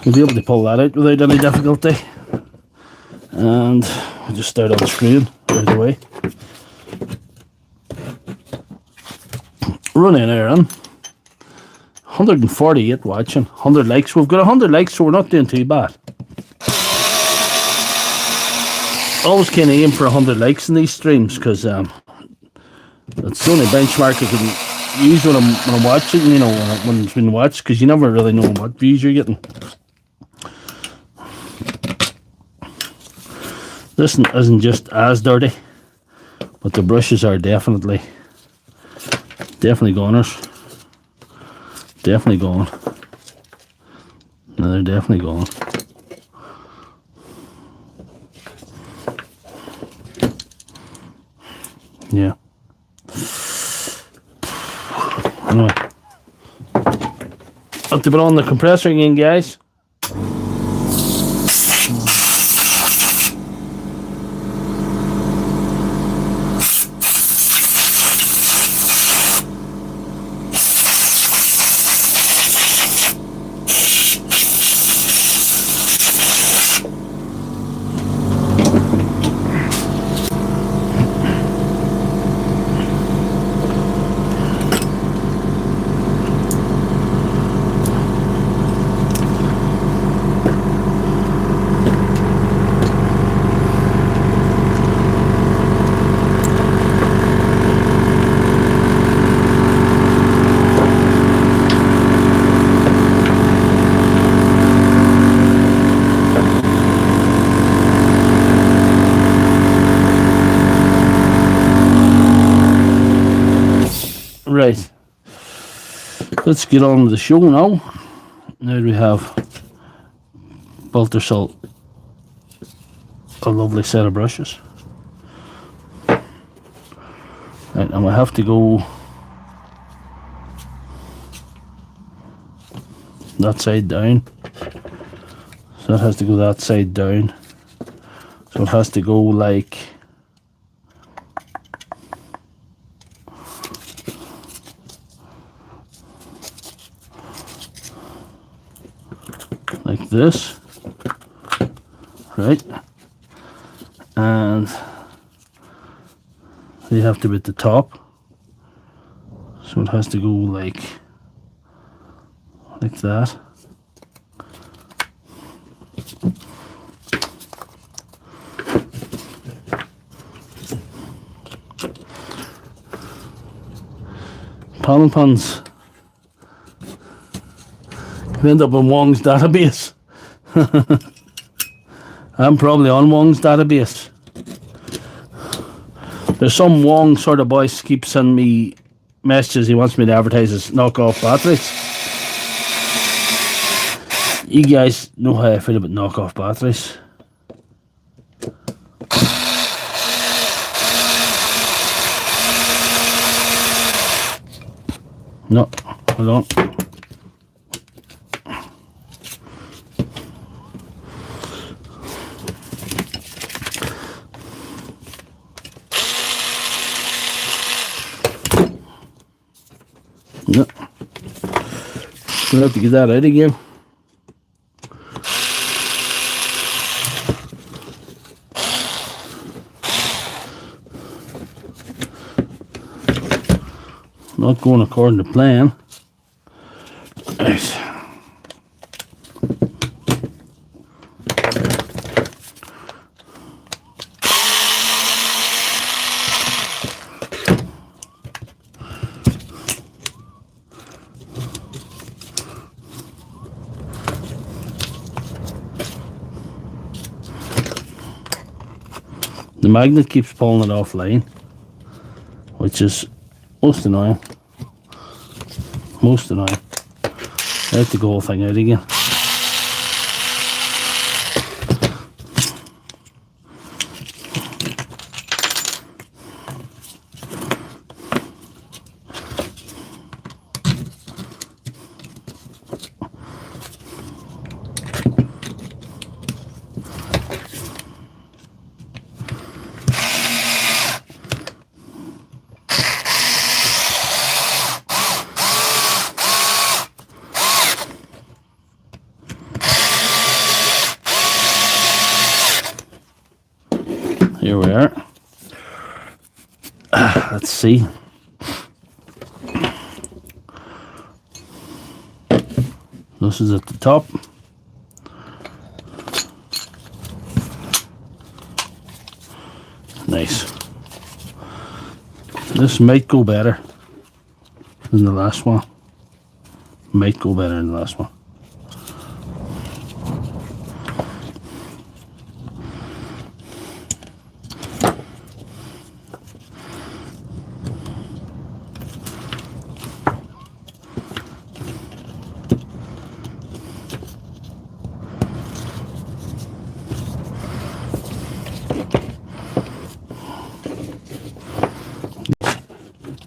We'll be able to pull that out without any difficulty. And we'll just start unscrewing right away. Running Aaron. 148 watching, 100 likes. We've got 100 likes, so we're not doing too bad. Always kind of aim for 100 likes in these streams, because that's the only benchmark I can use when I'm watching, you know, when it's been watched, because you never really know what views you're getting. This isn't just as dirty, but the brushes are definitely goners. Definitely gone. No, they're definitely gone. Yeah. Anyway, have to put on the compressor again, guys. Right, let's get on with the show now. Now we have built ourselves a lovely set of brushes. Right, and we have to go that side down. So that has to go that side down. So it has to go like this, right? And they have to be at the top. So it has to go like that. Panel puns can end up in Wong's database. I'm probably on Wong's database. There's some Wong sort of boys keep sending me messages he wants me to advertise his knockoff batteries. You guys know how I feel about knockoff batteries. No, hold on. No. We'll have to get that out again. Not going according to plan. Right. The magnet keeps pulling it offline, which is most annoying. Most annoying. I have to go whole thing out again. Here we are. Let's see. This is at the top. Nice. This might go better than the last one. Might go better than the last one.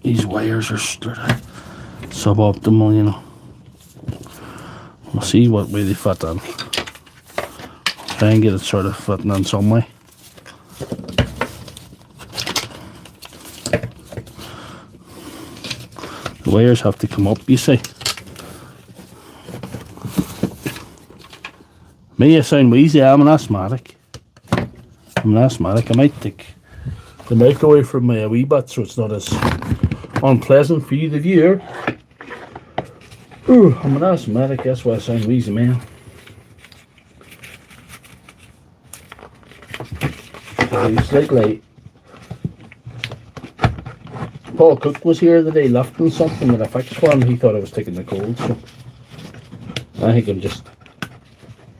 These wires are suboptimal, you know. We'll see what way they fit on. Try and get it sort of fitting on some way. The wires have to come up, you see. Me, I sound wheezy. I'm an asthmatic. I might take the mic away from me a wee bit so it's not as unpleasant for you, the viewer. Ooh, I'm an asthmatic, that's why I sound wheezy, man. It's like Paul Cook was here the day lifting something that I fixed for him. He thought I was taking the cold, so I think I'm just,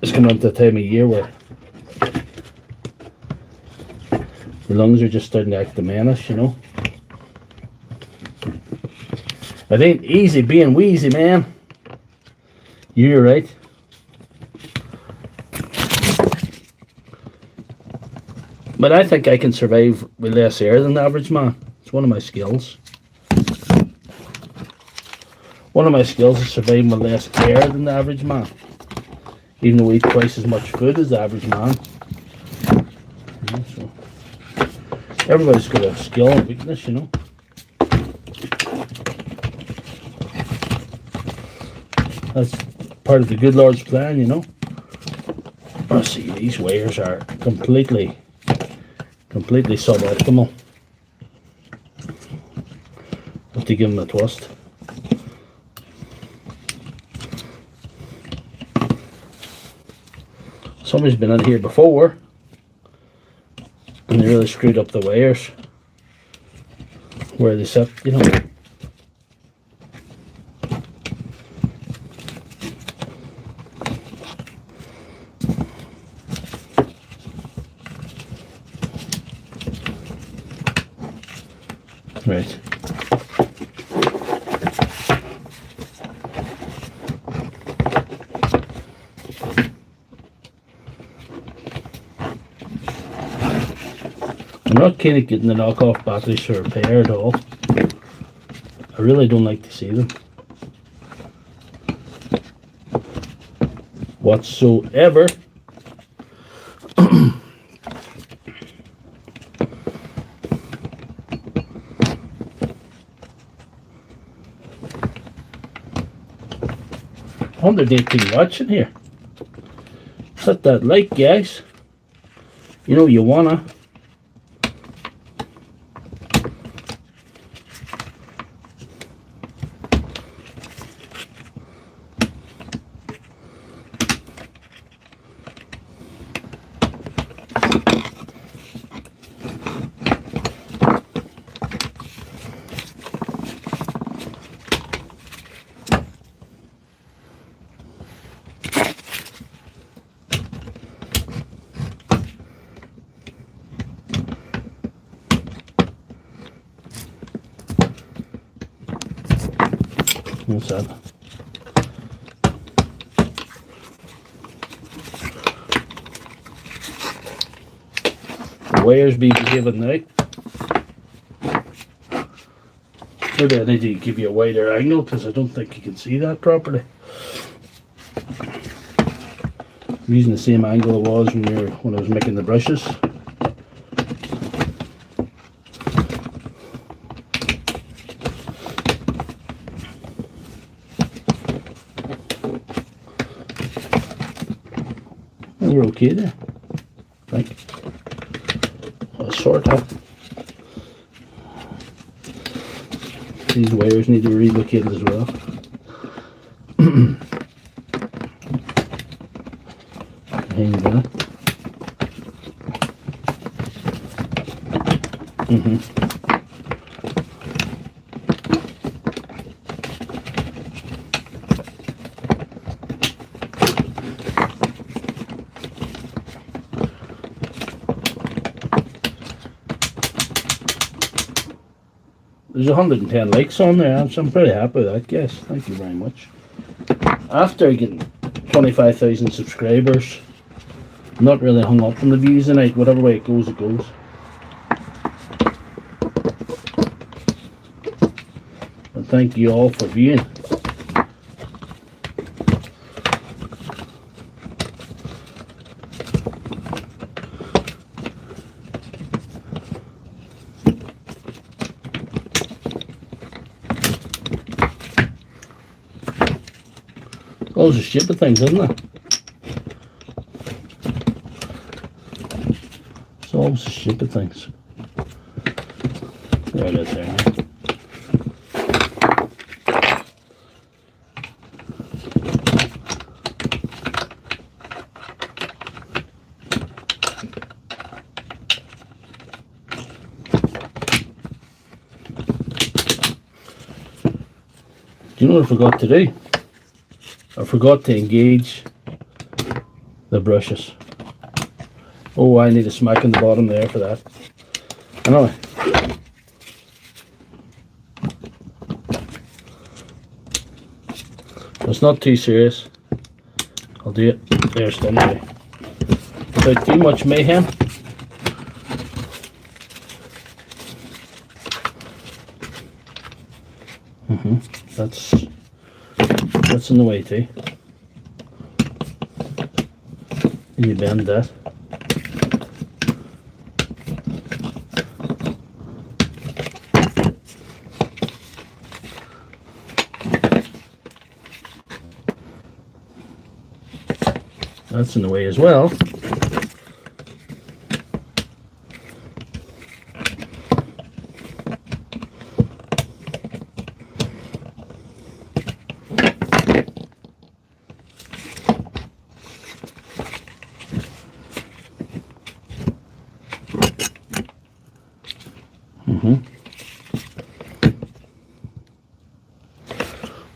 it's coming up to the time of year where the lungs are just starting to act the menace, you know. It ain't easy being wheezy, man. You're right. But I think I can survive with less air than the average man. It's one of my skills. One of my skills is surviving with less air than the average man. Even though we eat twice as much food as the average man. Yeah, so everybody's got a skill and weakness, you know. That's part of the good Lord's plan, you know. Oh, see, these wires are completely suboptimal. Have to give them a twist. Somebody's been in here before and they really screwed up the wires where they sit, you know. Right. I'm not keen at getting the knockoff batteries for repair at all. I really don't like to see them whatsoever. $118 watts in here. Hit that like, guys. You know you wanna. What's that? The wires be behaving now. Maybe I need to give you a wider angle because I don't think you can see that properly. I'm using the same angle it was when I was making the brushes. We're okay there, I think. Sort of. These wires need to be relocated as well. Hang that. There's 110 likes on there, so I'm pretty happy with that, guys. Thank you very much. After getting 25,000 subscribers, I'm not really hung up on the views tonight. Whatever way it goes, it goes. And thank you all for viewing. Those are stupid things, isn't it? It's all the stupid things. There it is there. Do you know what I forgot to do? I forgot to engage the brushes. Oh, I need a smack in the bottom there for that. Anyway. It's not too serious. I'll do it. There's done now. Without too much mayhem. That's in the way too. And you bend that. That's in the way as well.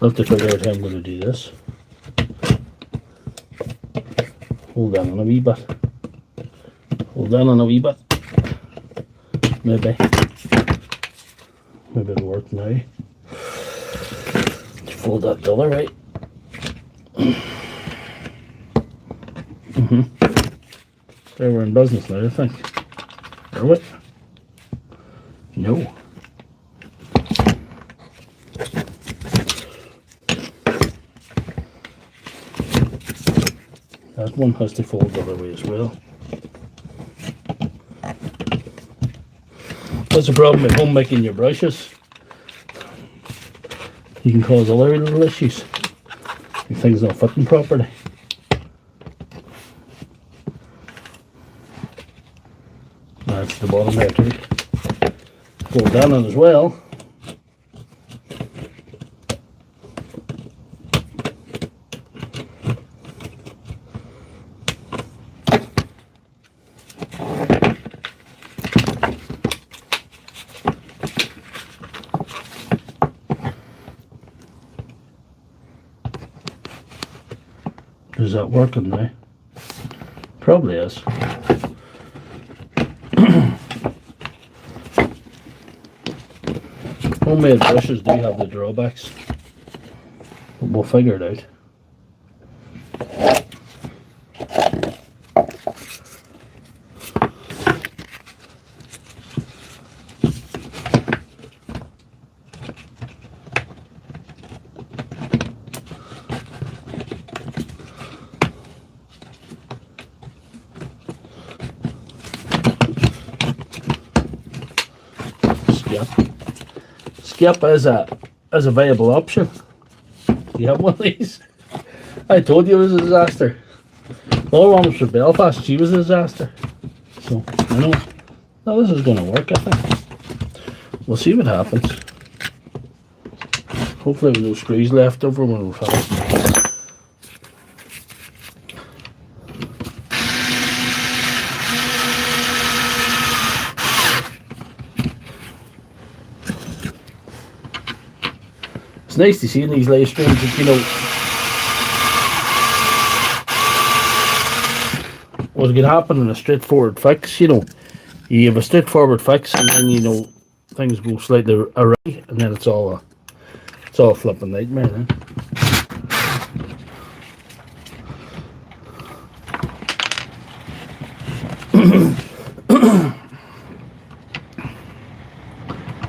I'll have to figure out how I'm going to do this. Hold on a wee bit. Hold on a wee bit. Maybe it'll work now. Fold that the other way. There, we're in business now, I think. Are we? No. That one has to fold the other way as well. That's the problem at home making your brushes. You can cause other little issues if things not fitting properly. That's the bottom there too. Fold down it as well. Is that working now? Probably is. Homemade brushes do have the drawbacks, but we'll figure it out. Skip is a viable option. Do you have one of these? I told you it was a disaster. The other one was for Belfast. She was a disaster. So I know. Now this is going to work, I think. We'll see what happens. Hopefully with no screws left over when we're finished. It's nice to see in these live streams that, you know, what can happen in a straightforward fix, you know. You have a straightforward fix and then, you know, things go slightly awry and then it's all a flipping nightmare then.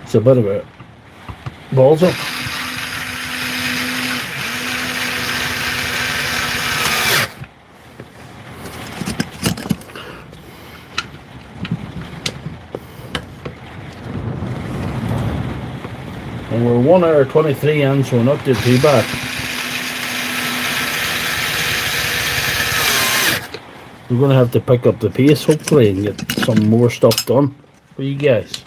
It's a bit of a balls up. And we're 1 hour 23 in, so we're not doing too bad. We're going to have to pick up the pace hopefully and get some more stuff done for you guys.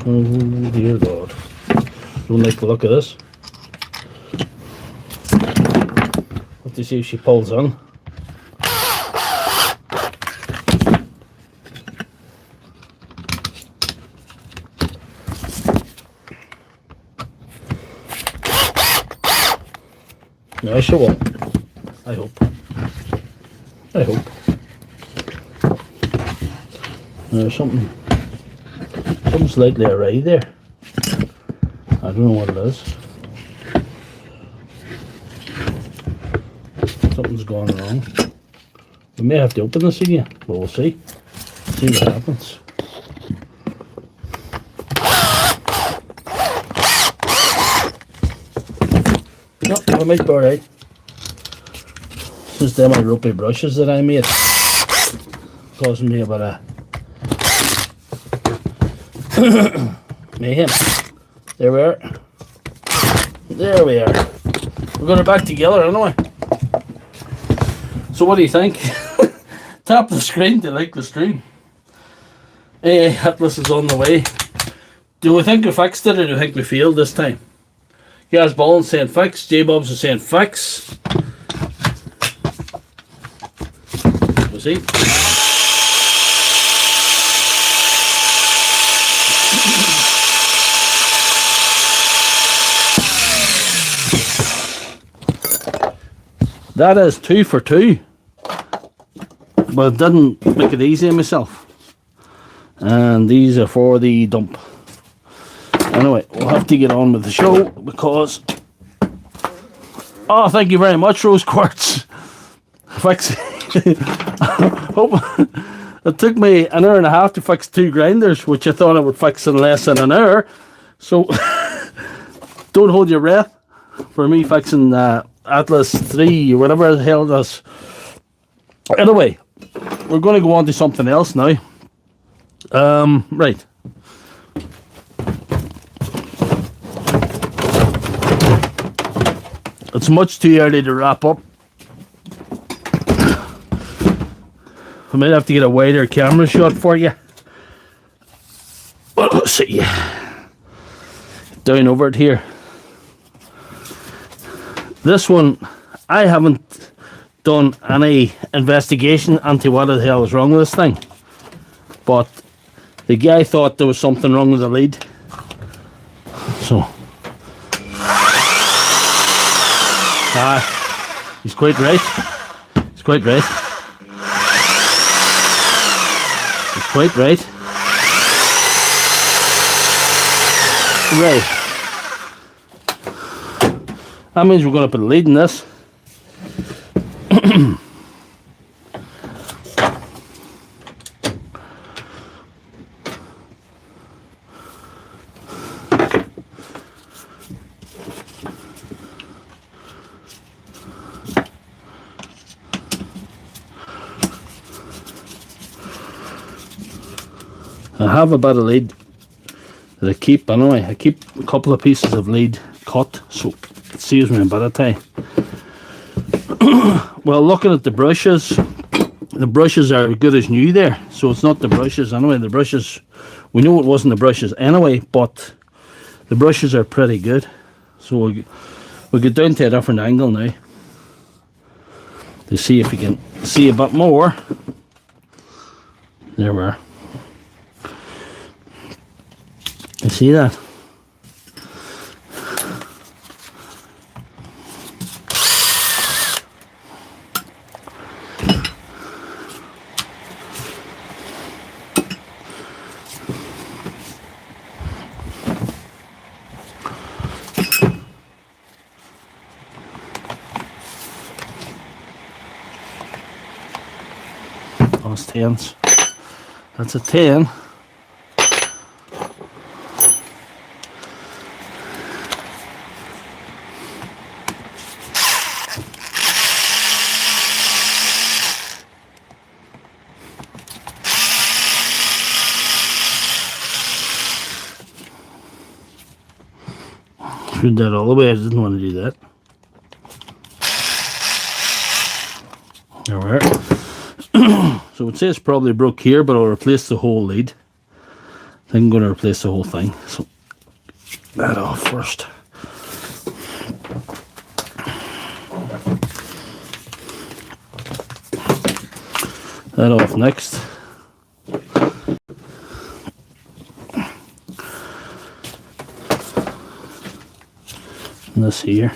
Oh dear God. Don't like the look of this. Have to see if she pulls on. No, she won't. I hope. I hope. There's something slightly awry there. I don't know what it is. Something's gone wrong. We may have to open this again, but we'll see. See what happens. No, I might be alright. Since they're my ropey brushes that I made, causing me a bit of mayhem. There we are. There we are. We're going back together anyway. So what do you think? Tap the screen to like the stream. Atlas is on the way. Do we think we fixed it or do we think we failed this time? Gaz Ballin saying fix. J-Bobs is saying fix. We'll see. That is 2 for 2. but it didn't make it easy on myself. And these are for the dump. Anyway, we'll have to get on with the show because... Oh, thank you very much, Rose Quartz. Fix. Hope it took me an hour and a half to fix 2 grinders, which I thought I would fix in less than an hour. So don't hold your breath for me fixing Atlas 3 or whatever the hell it is. Anyway, we're going to go on to something else now. Right. It's much too early to wrap up. I might have to get a wider camera shot for you. Well, let's see. Down over it here. This one, I haven't done any investigation into what the hell is wrong with this thing. But the guy thought there was something wrong with the lead. So. He's quite right. He's quite right. He's quite right. Right. That means we're going to put a lead in this. I have a bit of lead that I keep. Anyway, I keep a couple of pieces of lead cut, so it saves me a bit of time. Well, looking at the brushes are as good as new there, so it's not the brushes. Anyway, the brushes, we know it wasn't the brushes anyway, but the brushes are pretty good. So we'll get down to a different angle now to see if we can see a bit more. There we are. You see that? Those 10s. That's a 10. Screwed that all the way. I didn't want to do that. There we are. So it says probably broke here, but I'll replace the whole lead. I think I'm going to replace the whole thing. So that off first. That off next. And this here.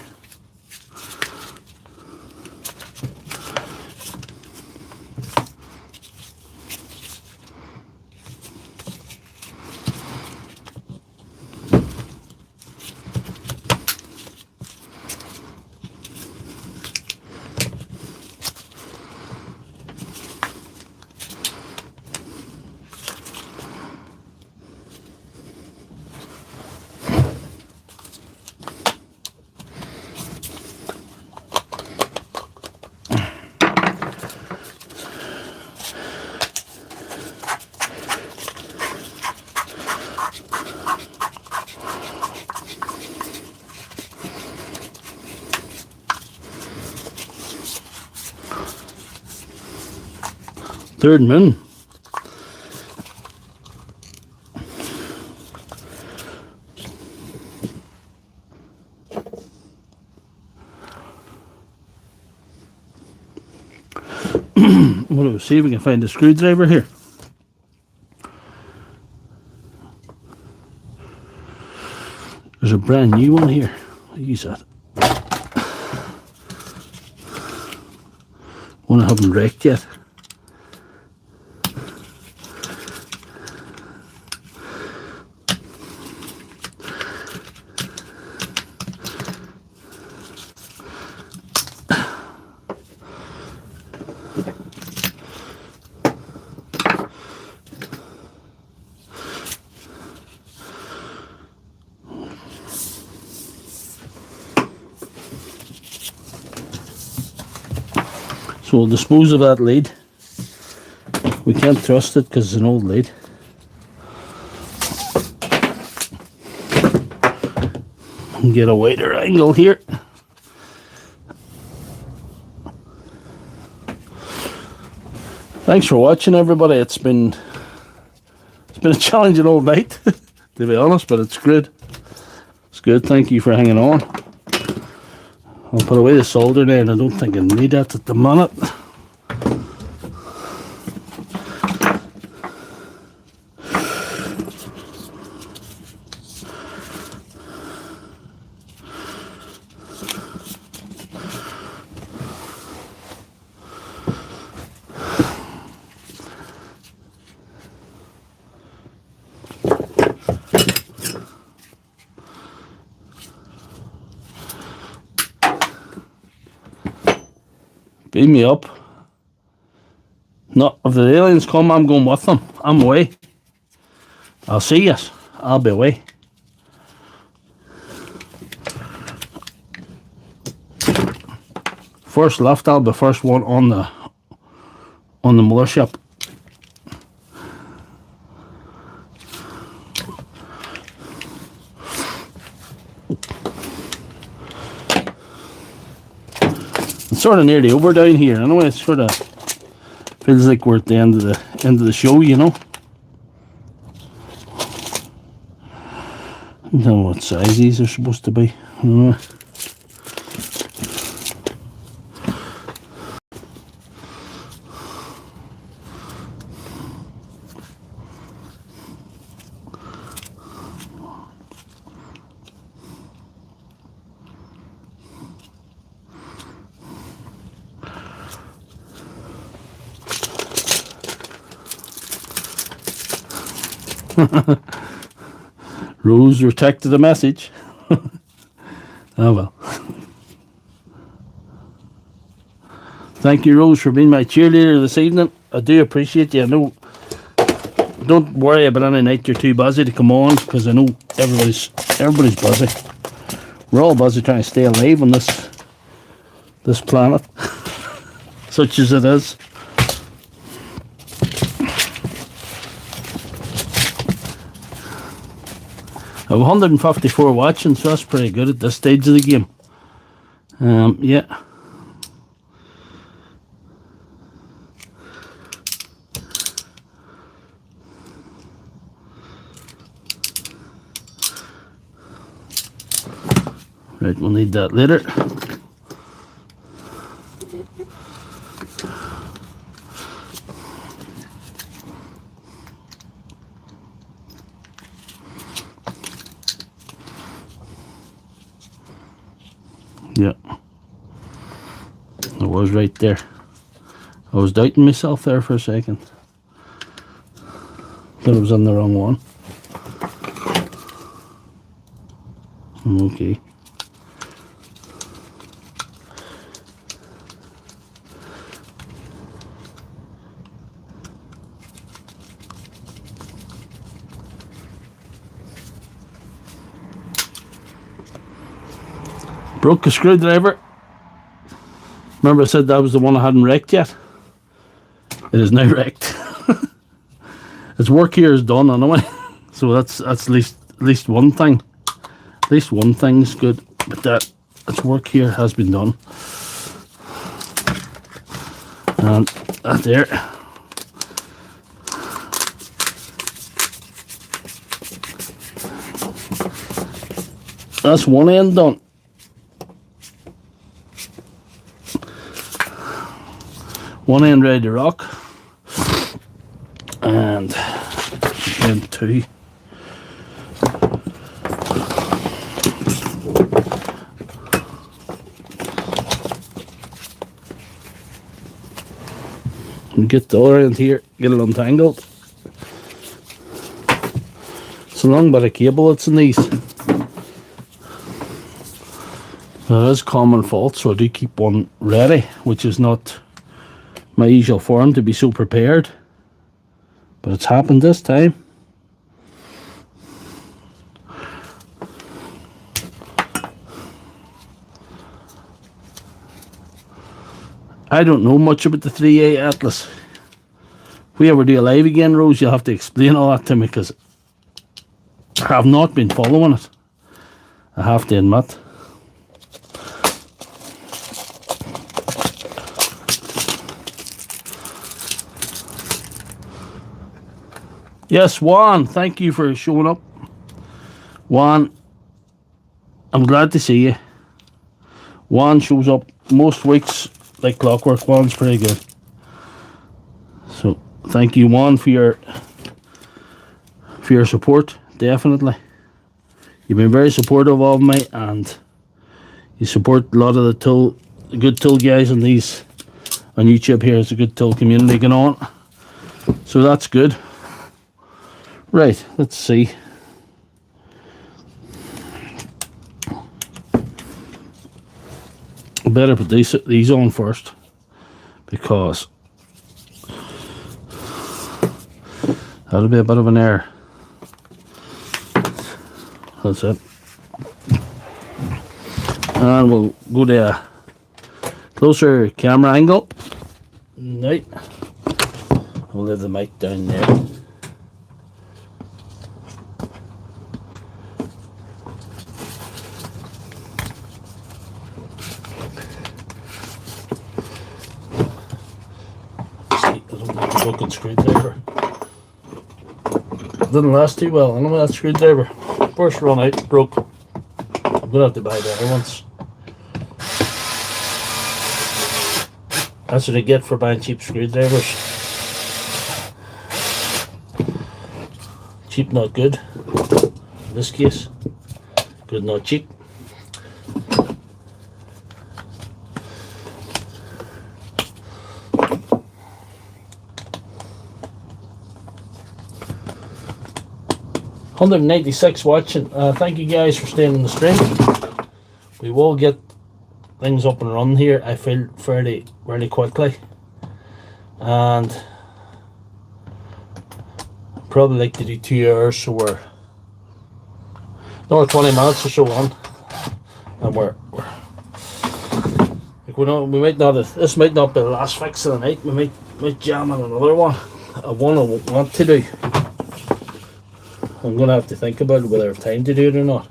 Third min. We'll see if we can find a screwdriver here. There's a brand new one here. I'll use that. One I haven't wrecked yet. So we'll dispose of that lead. We can't trust it because it's an old lead. And get a wider angle here. Thanks for watching, everybody. It's been a challenging old night, to be honest, but it's good. It's good. Thank you for hanging on. I'll put away the solder there, and I don't think I need that at the minute. Beam me up. No, if the aliens come, I'm going with them. I'm away. I'll see you. I'll be away. First left, I'll be first one on the mothership. It's sort of nearly over down here. Anyway, it sort of feels like we're at the end of the show, you know. I don't know what size these are supposed to be. I don't know. Rose rejected the message. Oh well. Thank you, Rose, for being my cheerleader this evening. I do appreciate you. I know. Don't worry about any night you're too busy to come on, because I know everybody's busy. We're all busy trying to stay alive on this planet, such as it is. I have 154 watching, so that's pretty good at this stage of the game. Yeah. Right, we'll need that later. Yeah, I was right there. I was doubting myself there for a second. Thought I was on the wrong one. Okay. Broke a screwdriver. Remember I said that was the one I hadn't wrecked yet? It is now wrecked. Its work here is done anyway. So that's at least one thing. At least one thing's good. But its work here has been done. And that there. That's one end done. One end ready to rock, and end two. And get the other end here, get it untangled. It's a long bit of cable that's in these. There is common fault, so I do keep one ready, which is not my usual form to be so prepared, but it's happened this time. I don't know much about the 3A Atlas. If we ever do a live again, Rose, you'll have to explain all that to me, because I have not been following it, I have to admit. Yes, Juan, thank you for showing up. Juan, I'm glad to see you. Juan shows up most weeks like clockwork. Juan's pretty good. So thank you, Juan, for your support. Definitely, you've been very supportive of me, and you support a lot of the good tool guys on YouTube here. It's a good tool community going on, so that's good. Right, let's see. I better put these on first, because that'll be a bit of an error. That's it. And we'll go to a closer camera angle. Right. We'll leave the mic down there. Fucking screwdriver. Didn't last too well. I know that screwdriver. First run out, broke. I'm gonna have to buy the other ones. That's what I get for buying cheap screwdrivers. Cheap, not good. In this case, good, not cheap. $196 watching. Thank you guys for staying in the stream. We will get things up and running here, I feel, fairly quickly, and probably like to do 2 hours, so we're another 20 minutes or so on, and we're like, we might not have, this might not be the last fix of the night. We might jam on another one. I want to do. I'm going to have to think about whether I have time to do it or not.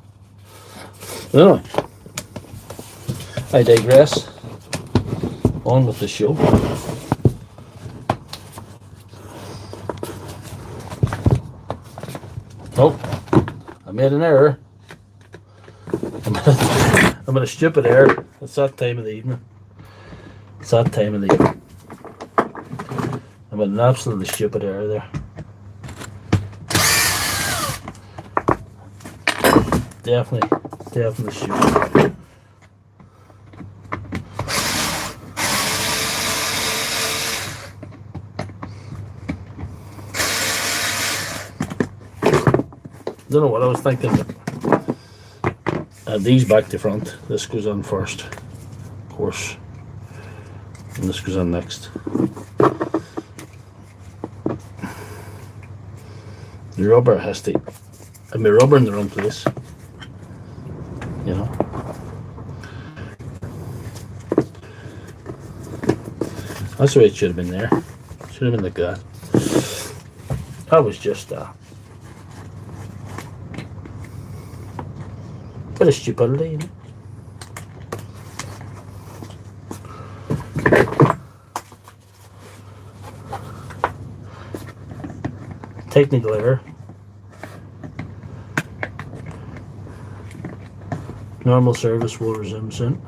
Anyway, I digress. On with the show. Oh, I made an error. I made a stupid error. It's that time of the evening. It's that time of the evening. I made an absolutely stupid error there. Definitely stupid. Don't know what I was thinking, but these back to front. This goes on first, of course, and this goes on next. The rubber has to, and my rubber in the wrong place, you know. That's the way it should have been there. Should have been like that. That was just bit of stupidity, you know. Technical error. Normal service will resume soon.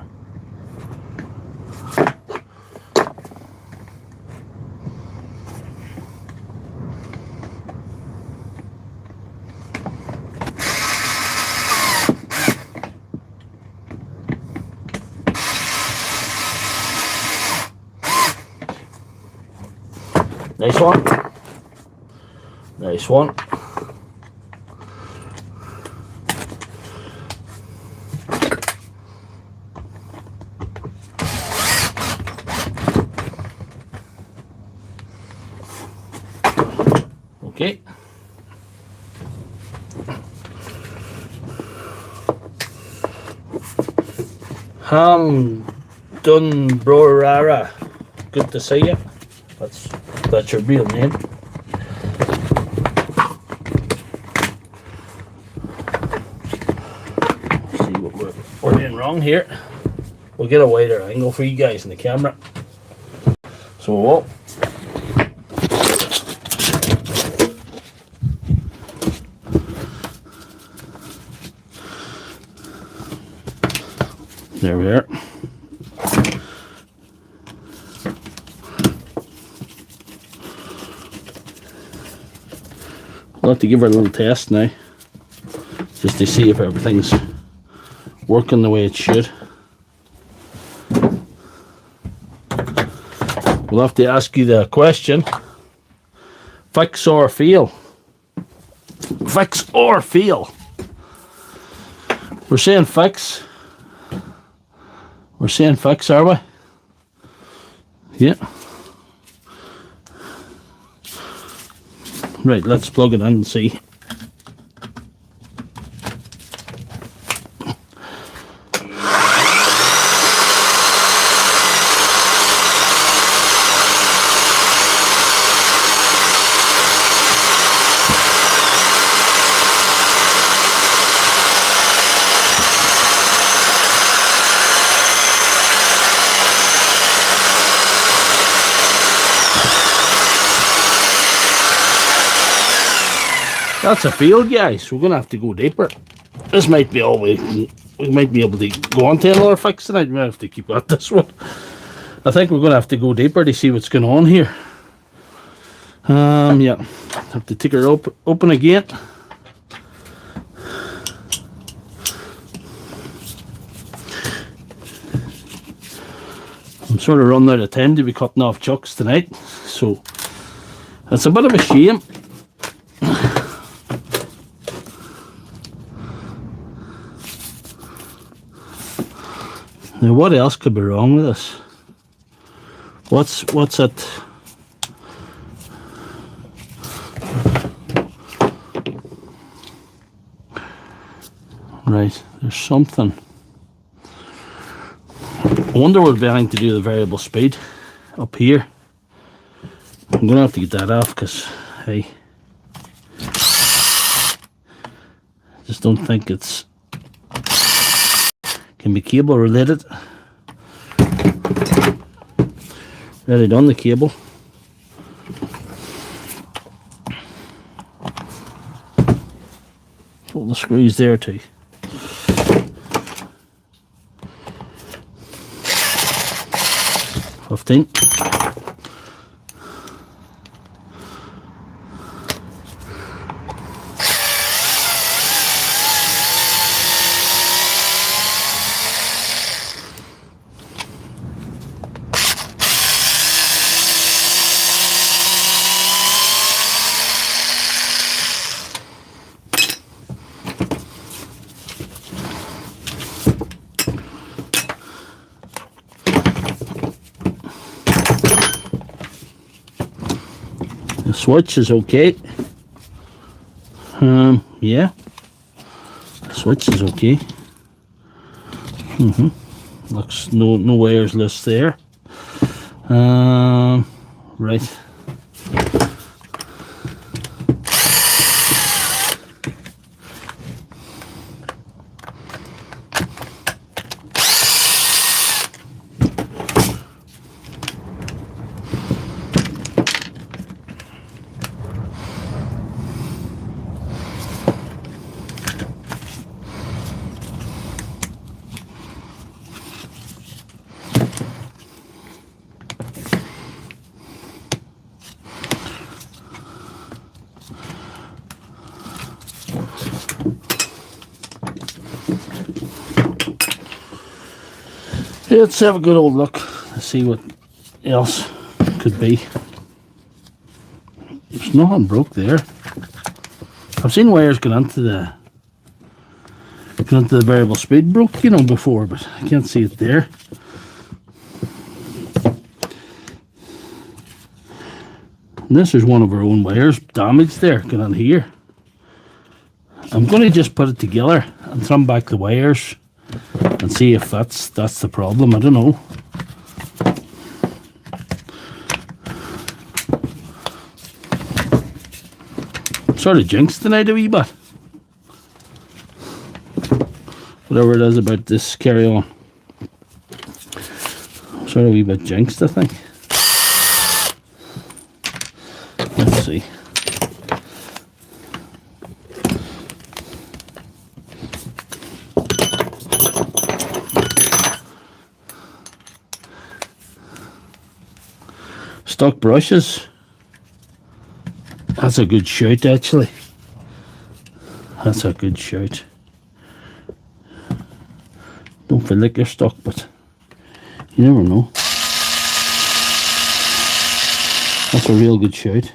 Nice one. Nice one. Okay. Ham done brorara. good to see you. That's your real name. See what we're doing wrong here. We'll get a wider angle for you guys in the camera. So there we are. We'll have to give her a little test now, just to see if everything's working the way it should. We'll have to ask you the question, fix or fail? Fix or fail? We're saying fix. We're saying fix, are we? Yeah. Right, let's plug it in and see. That's a field, guys. We're going to have to go deeper. This might be all we might be able to go on to another fix tonight. We might have to keep at this one. I think we're going to have to go deeper to see what's going on here. Yeah. Have to take her open again. I'm sort of running out of time to be cutting off chucks tonight. So, it's a bit of a shame. Now, what else could be wrong with this? What's it? Right, there's something. I wonder what would be anything to do with the variable speed up here. I'm gonna have to get that off because, hey, I just don't think it's can be cable related. Ready done the cable. Pull the screws there too. $15. The switch is okay. Yeah. The switch is okay. Looks no wires loose there. Right. Let's have a good old look to see what else could be. There's nothing broke there. I've seen wires go into the variable speed broke, you know, before, but I can't see it there. And this is one of our own wires damaged there, going on here. I'm going to just put it together and trim back the wires and see if that's the problem. I don't know. sort of jinxed tonight a wee bit. Whatever it is about this carry on. Sort of a wee bit jinxed, I think. Let's see. Stock brushes. That's a good shout, actually. That's a good shout. Don't feel like you're stuck, but you never know. That's a real good shout.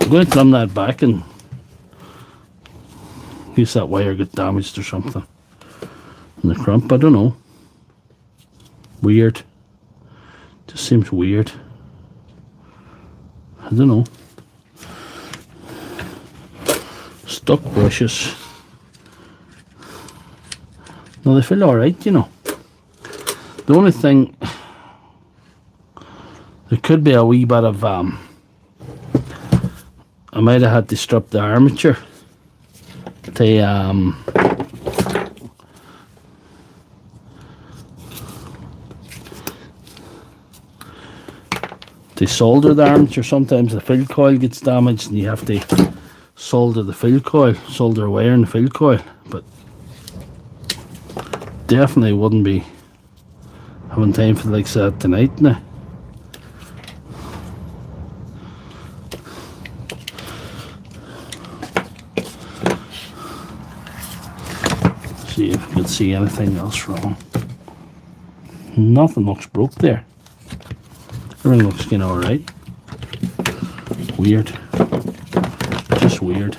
I'm going to climb that back and use that wire get damaged or something in the crump. I don't know. Weird. Just seems weird. I don't know. Stock brushes. No, they feel alright, you know. The only thing, there could be a wee bit of I might have had to strip the armature to solder the armature. Sometimes the fill coil gets damaged and you have to solder the fill coil, solder a wire in the fill coil. But definitely wouldn't be having time for like that tonight now. See if we can see anything else wrong. Nothing looks broke there. Everything looks kind of alright. Weird. Just weird.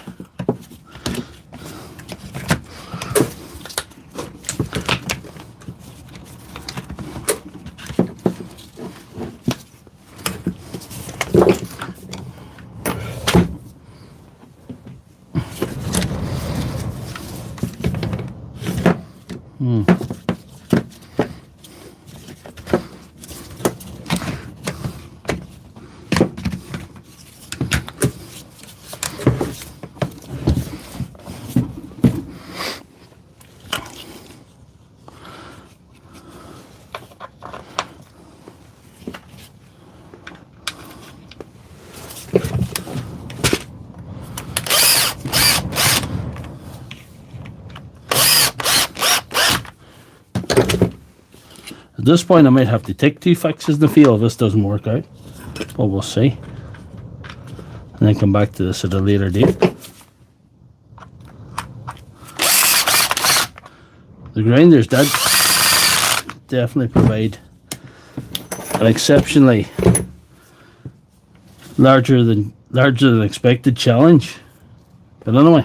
At this point I might have to take 2 fixes in the field if this doesn't work out, but we'll see, and then come back to this at a later date. The grinders did definitely provide an exceptionally larger than expected challenge, but anyway,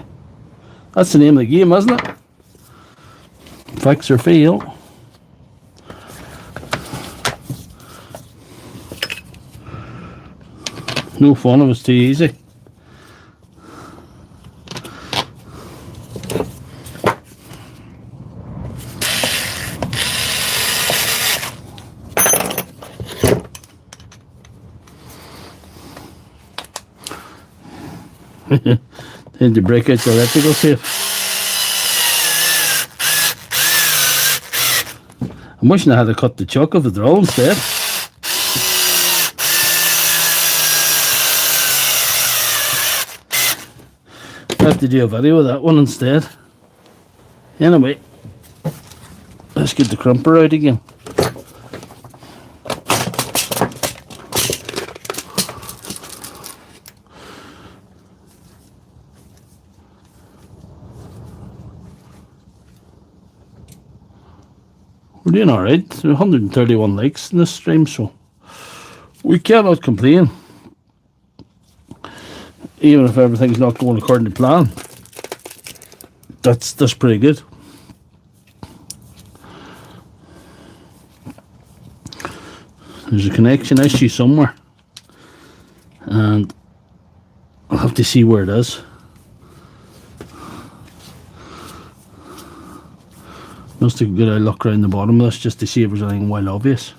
that's the name of the game, isn't it? Fix or fail. No fun, it was too easy. Then to break out the electrical tape. I'm wishing I had to cut the chuck of the drill instead. I have to do a video with that one instead. Anyway, let's get the crumper out again. We're doing alright. There's 131 likes in this stream, so we cannot complain. Even if everything's not going according to plan, that's pretty good. There's a connection issue somewhere, and I'll have to see where it is. Just a good look around the bottom of this just to see if there's anything well obvious.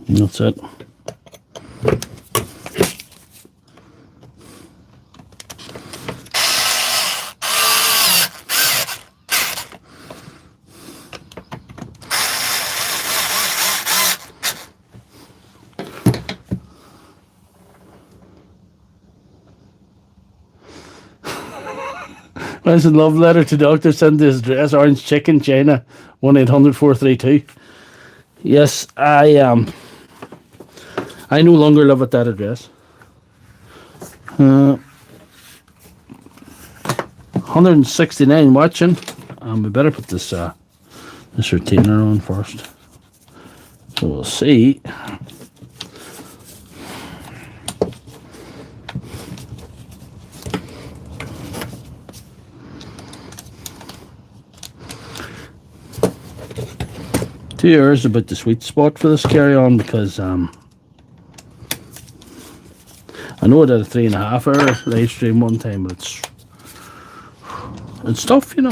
And that's it. That's a love letter to Doctor. Send his address, Orange Chicken, China, 1-800-432. Yes, I no longer live at that address. 169 watching. We better put this this retainer on first. So we'll see. Two hours is about the sweet spot for this carry-on because I know I did a 3.5 hour live stream one time, but it's tough, you know.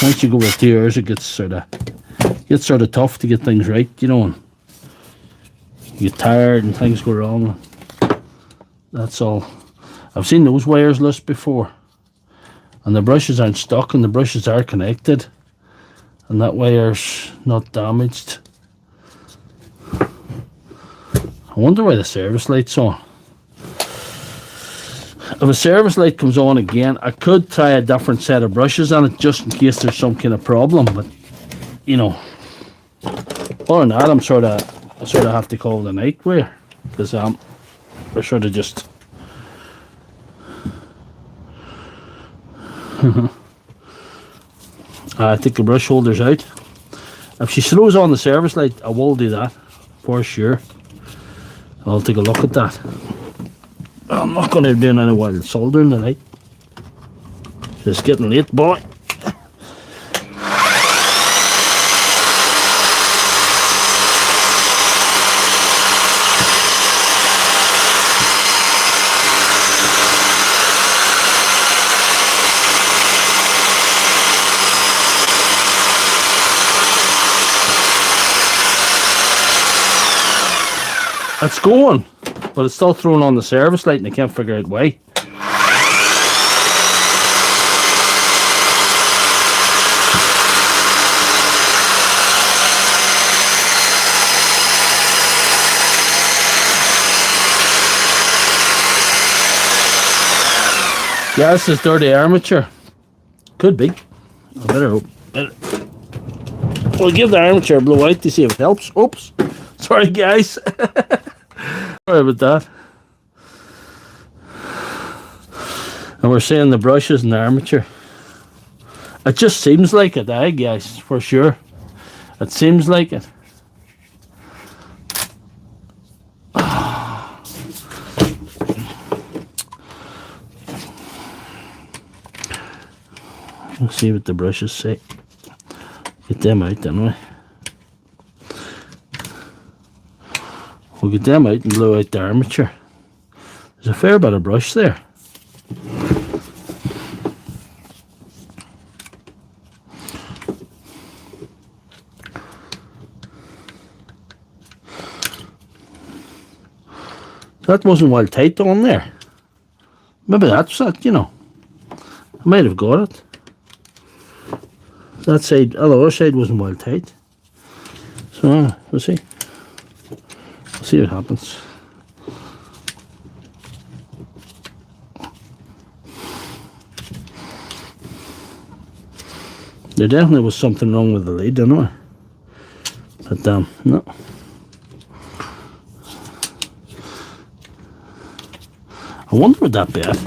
Once you go with 2 hours, it gets sort of tough to get things right, you know. And you get tired and things go wrong. That's all. I've seen those wires loose before, and the brushes aren't stuck, and the brushes are connected. And that wire's not damaged. I wonder why the service light's on. If a service light comes on again, I could try a different set of brushes on it just in case there's some kind of problem. But you know, other than that, I sort of have to call the night wire because we're sort of just. I think the brush holder's out. If she throws on the service light, I will do that for sure. I'll take a look at that. I'm not going to be doing any wild soldering tonight. It's getting late, boy. It's going, but it's still throwing on the service light and I can't figure out why. Yeah, this is dirty armature. Could be. I better hope. We'll give the armature a blow out to see if it helps. Oops. Sorry, guys. Sorry about that. And we're saying the brushes and the armature. It just seems like it, guys, for sure. It seems like it. Let's see what the brushes say. Get them out anyway. We'll get them out and blow out the armature. There's a fair bit of brush there. That wasn't well tight on there. Maybe that's that, you know. I might have got it. That side, the other side wasn't well tight. So, we'll see. See what happens. There definitely was something wrong with the lead, anyway. But no. I wonder what that be at.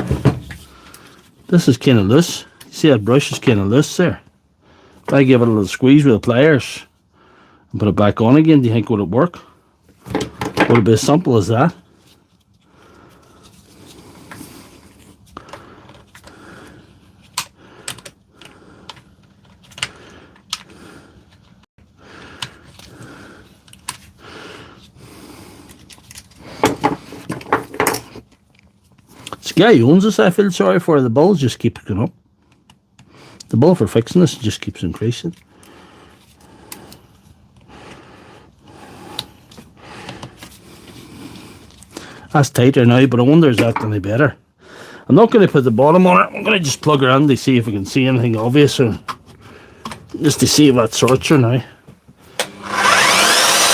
This is kind of loose. You see that brush is kind of loose there. If I give it a little squeeze with the pliers and put it back on again, do you think would it work? Would it be as simple as that? This guy who owns this, I feel sorry for. The bills just keep going up. The bill for fixing this just keeps increasing. That's tighter now, but I wonder is that any better. I'm not going to put the bottom on it. I'm going to just plug around to see if we can see anything obvious, or just to see if that sorts her now.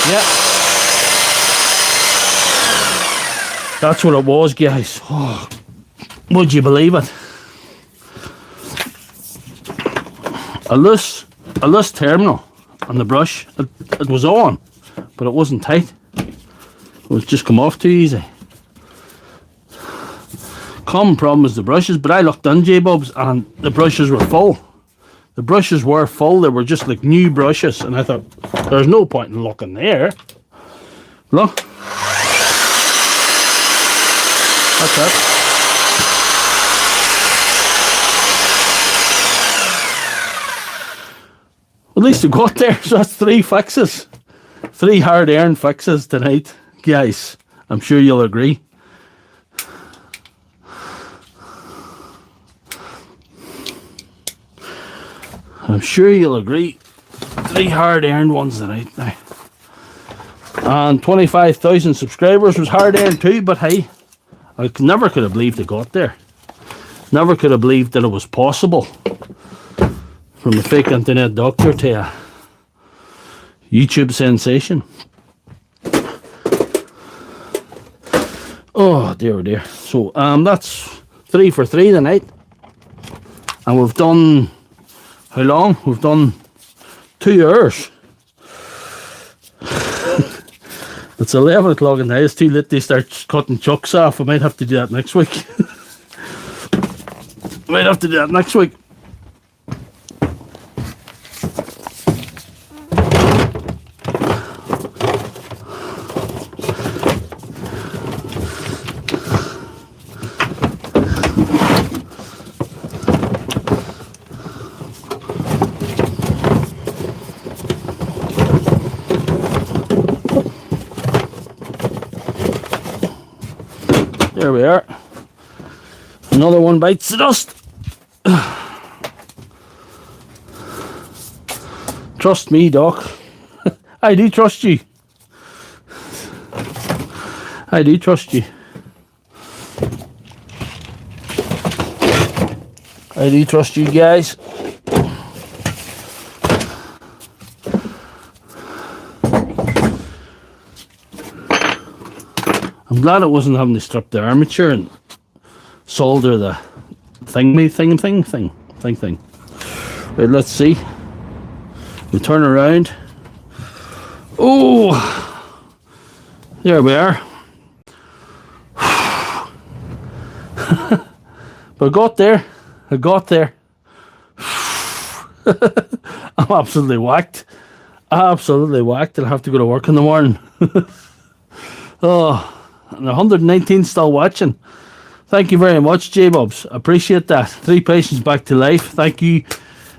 Yeah. That's what it was, guys. Oh, would you believe it? A loose terminal on the brush. It was on, but it wasn't tight. It was just come off too easy. Common problem is the brushes, but I looked in J-Bobs and the brushes were full. The brushes were full. They were just like new brushes, and I thought there's no point in looking there. Look. That's it. At least we got there, so that's 3 fixes. 3 hard-earned fixes tonight. Guys, I'm sure you'll agree. I'm sure you'll agree. 3 hard-earned ones tonight now. And 25,000 subscribers was hard-earned too, but hey, I never could have believed it got there. Never could have believed that it was possible. From a fake internet doctor to a YouTube sensation. Oh dear, oh dear. So that's 3 for 3 tonight. And we've done, how long? We've done 2 hours. It's 11 o'clock at night. It's too late to start cutting chucks off. I might have to do that next week. Might have to do that next week. There we are. Another one bites the dust. Trust me, Doc. I do trust you. I do trust you. I do trust you guys. I'm glad it wasn't having to strip the armature and solder the thing. Right, let's see. We turn around. Oh, there we are. But I got there. I'm absolutely whacked. I'll have to go to work in the morning. Oh, and 119 still watching. Thank you very much, J-Bobs. Appreciate that. 3 patients back to life. Thank you,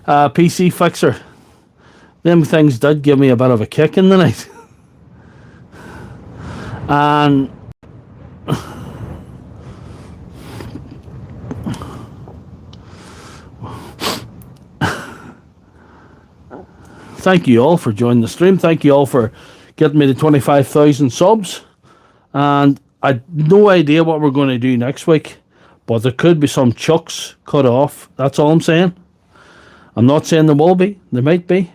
PC Fixer. Them things did give me a bit of a kick in the night. And thank you all for joining the stream. Thank you all for getting me to 25,000 subs. And I had no idea what we're going to do next week, but there could be some chucks cut off. That's all I'm saying. I'm not saying there will be. There might be.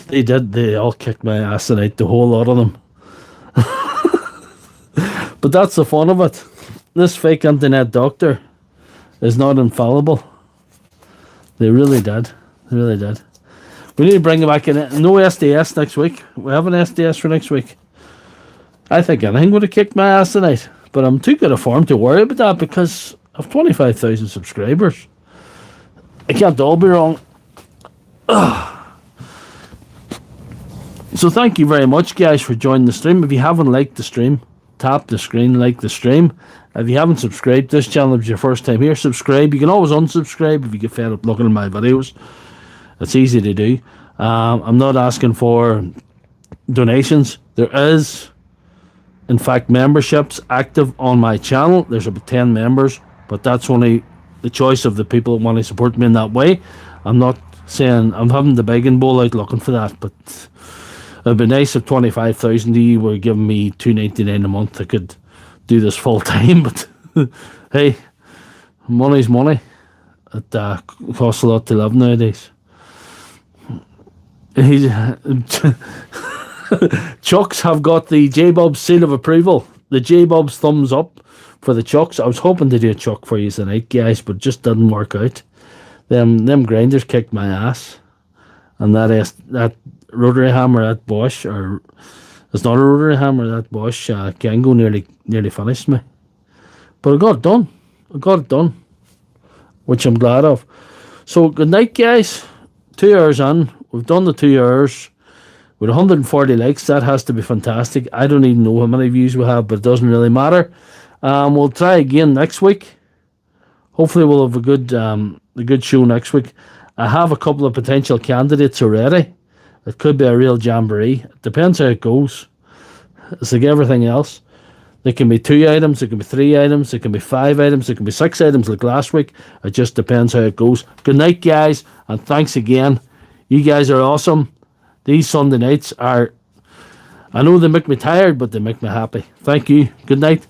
They did. They all kicked my ass tonight, the whole lot of them. But that's the fun of it. This fake internet doctor is not infallible. They really did. They really did. We need to bring it back in. No SDS next week. We have an SDS for next week. I think anything would have kicked my ass tonight. But I'm too good a form to worry about that because I've 25,000 subscribers. I can't all be wrong. So thank you very much, guys, for joining the stream. If you haven't liked the stream, tap the screen, like the stream. If you haven't subscribed to this channel, if it's your first time here, subscribe. You can always unsubscribe if you get fed up looking at my videos. It's easy to do. I'm not asking for donations. There is, in fact, memberships active on my channel. There's about 10 members, but that's only the choice of the people that want to support me in that way. I'm not saying I'm having the begging bowl out looking for that, but it'd be nice if 25,000 of you were giving me $2.99 a month. I could do this full time, but hey, money's money. It costs a lot to live nowadays. Chucks have got the J-Bob's seal of approval. The J-Bob's thumbs up for the Chucks. I was hoping to do a Chuck for you tonight, guys, but it just didn't work out. Them grinders kicked my ass. And that rotary hammer, that Bosch, or it's not a rotary hammer, that Bosch Kango nearly finished me. But I got it done. Which I'm glad of. So, good night, guys. 2 hours in. We've done the 2 hours with 140 likes. That has to be fantastic. I don't even know how many views we have, but it doesn't really matter. We'll try again next week. Hopefully we'll have a good show next week. I have a couple of potential candidates already. It could be a real jamboree. It depends how it goes. It's like everything else. There can be 2 items, there can be 3 items, there can be 5 items, there can be 6 items like last week. It just depends how it goes. Good night, guys, and thanks again. You guys are awesome. These Sunday nights are, I know they make me tired, but they make me happy. Thank you. Good night.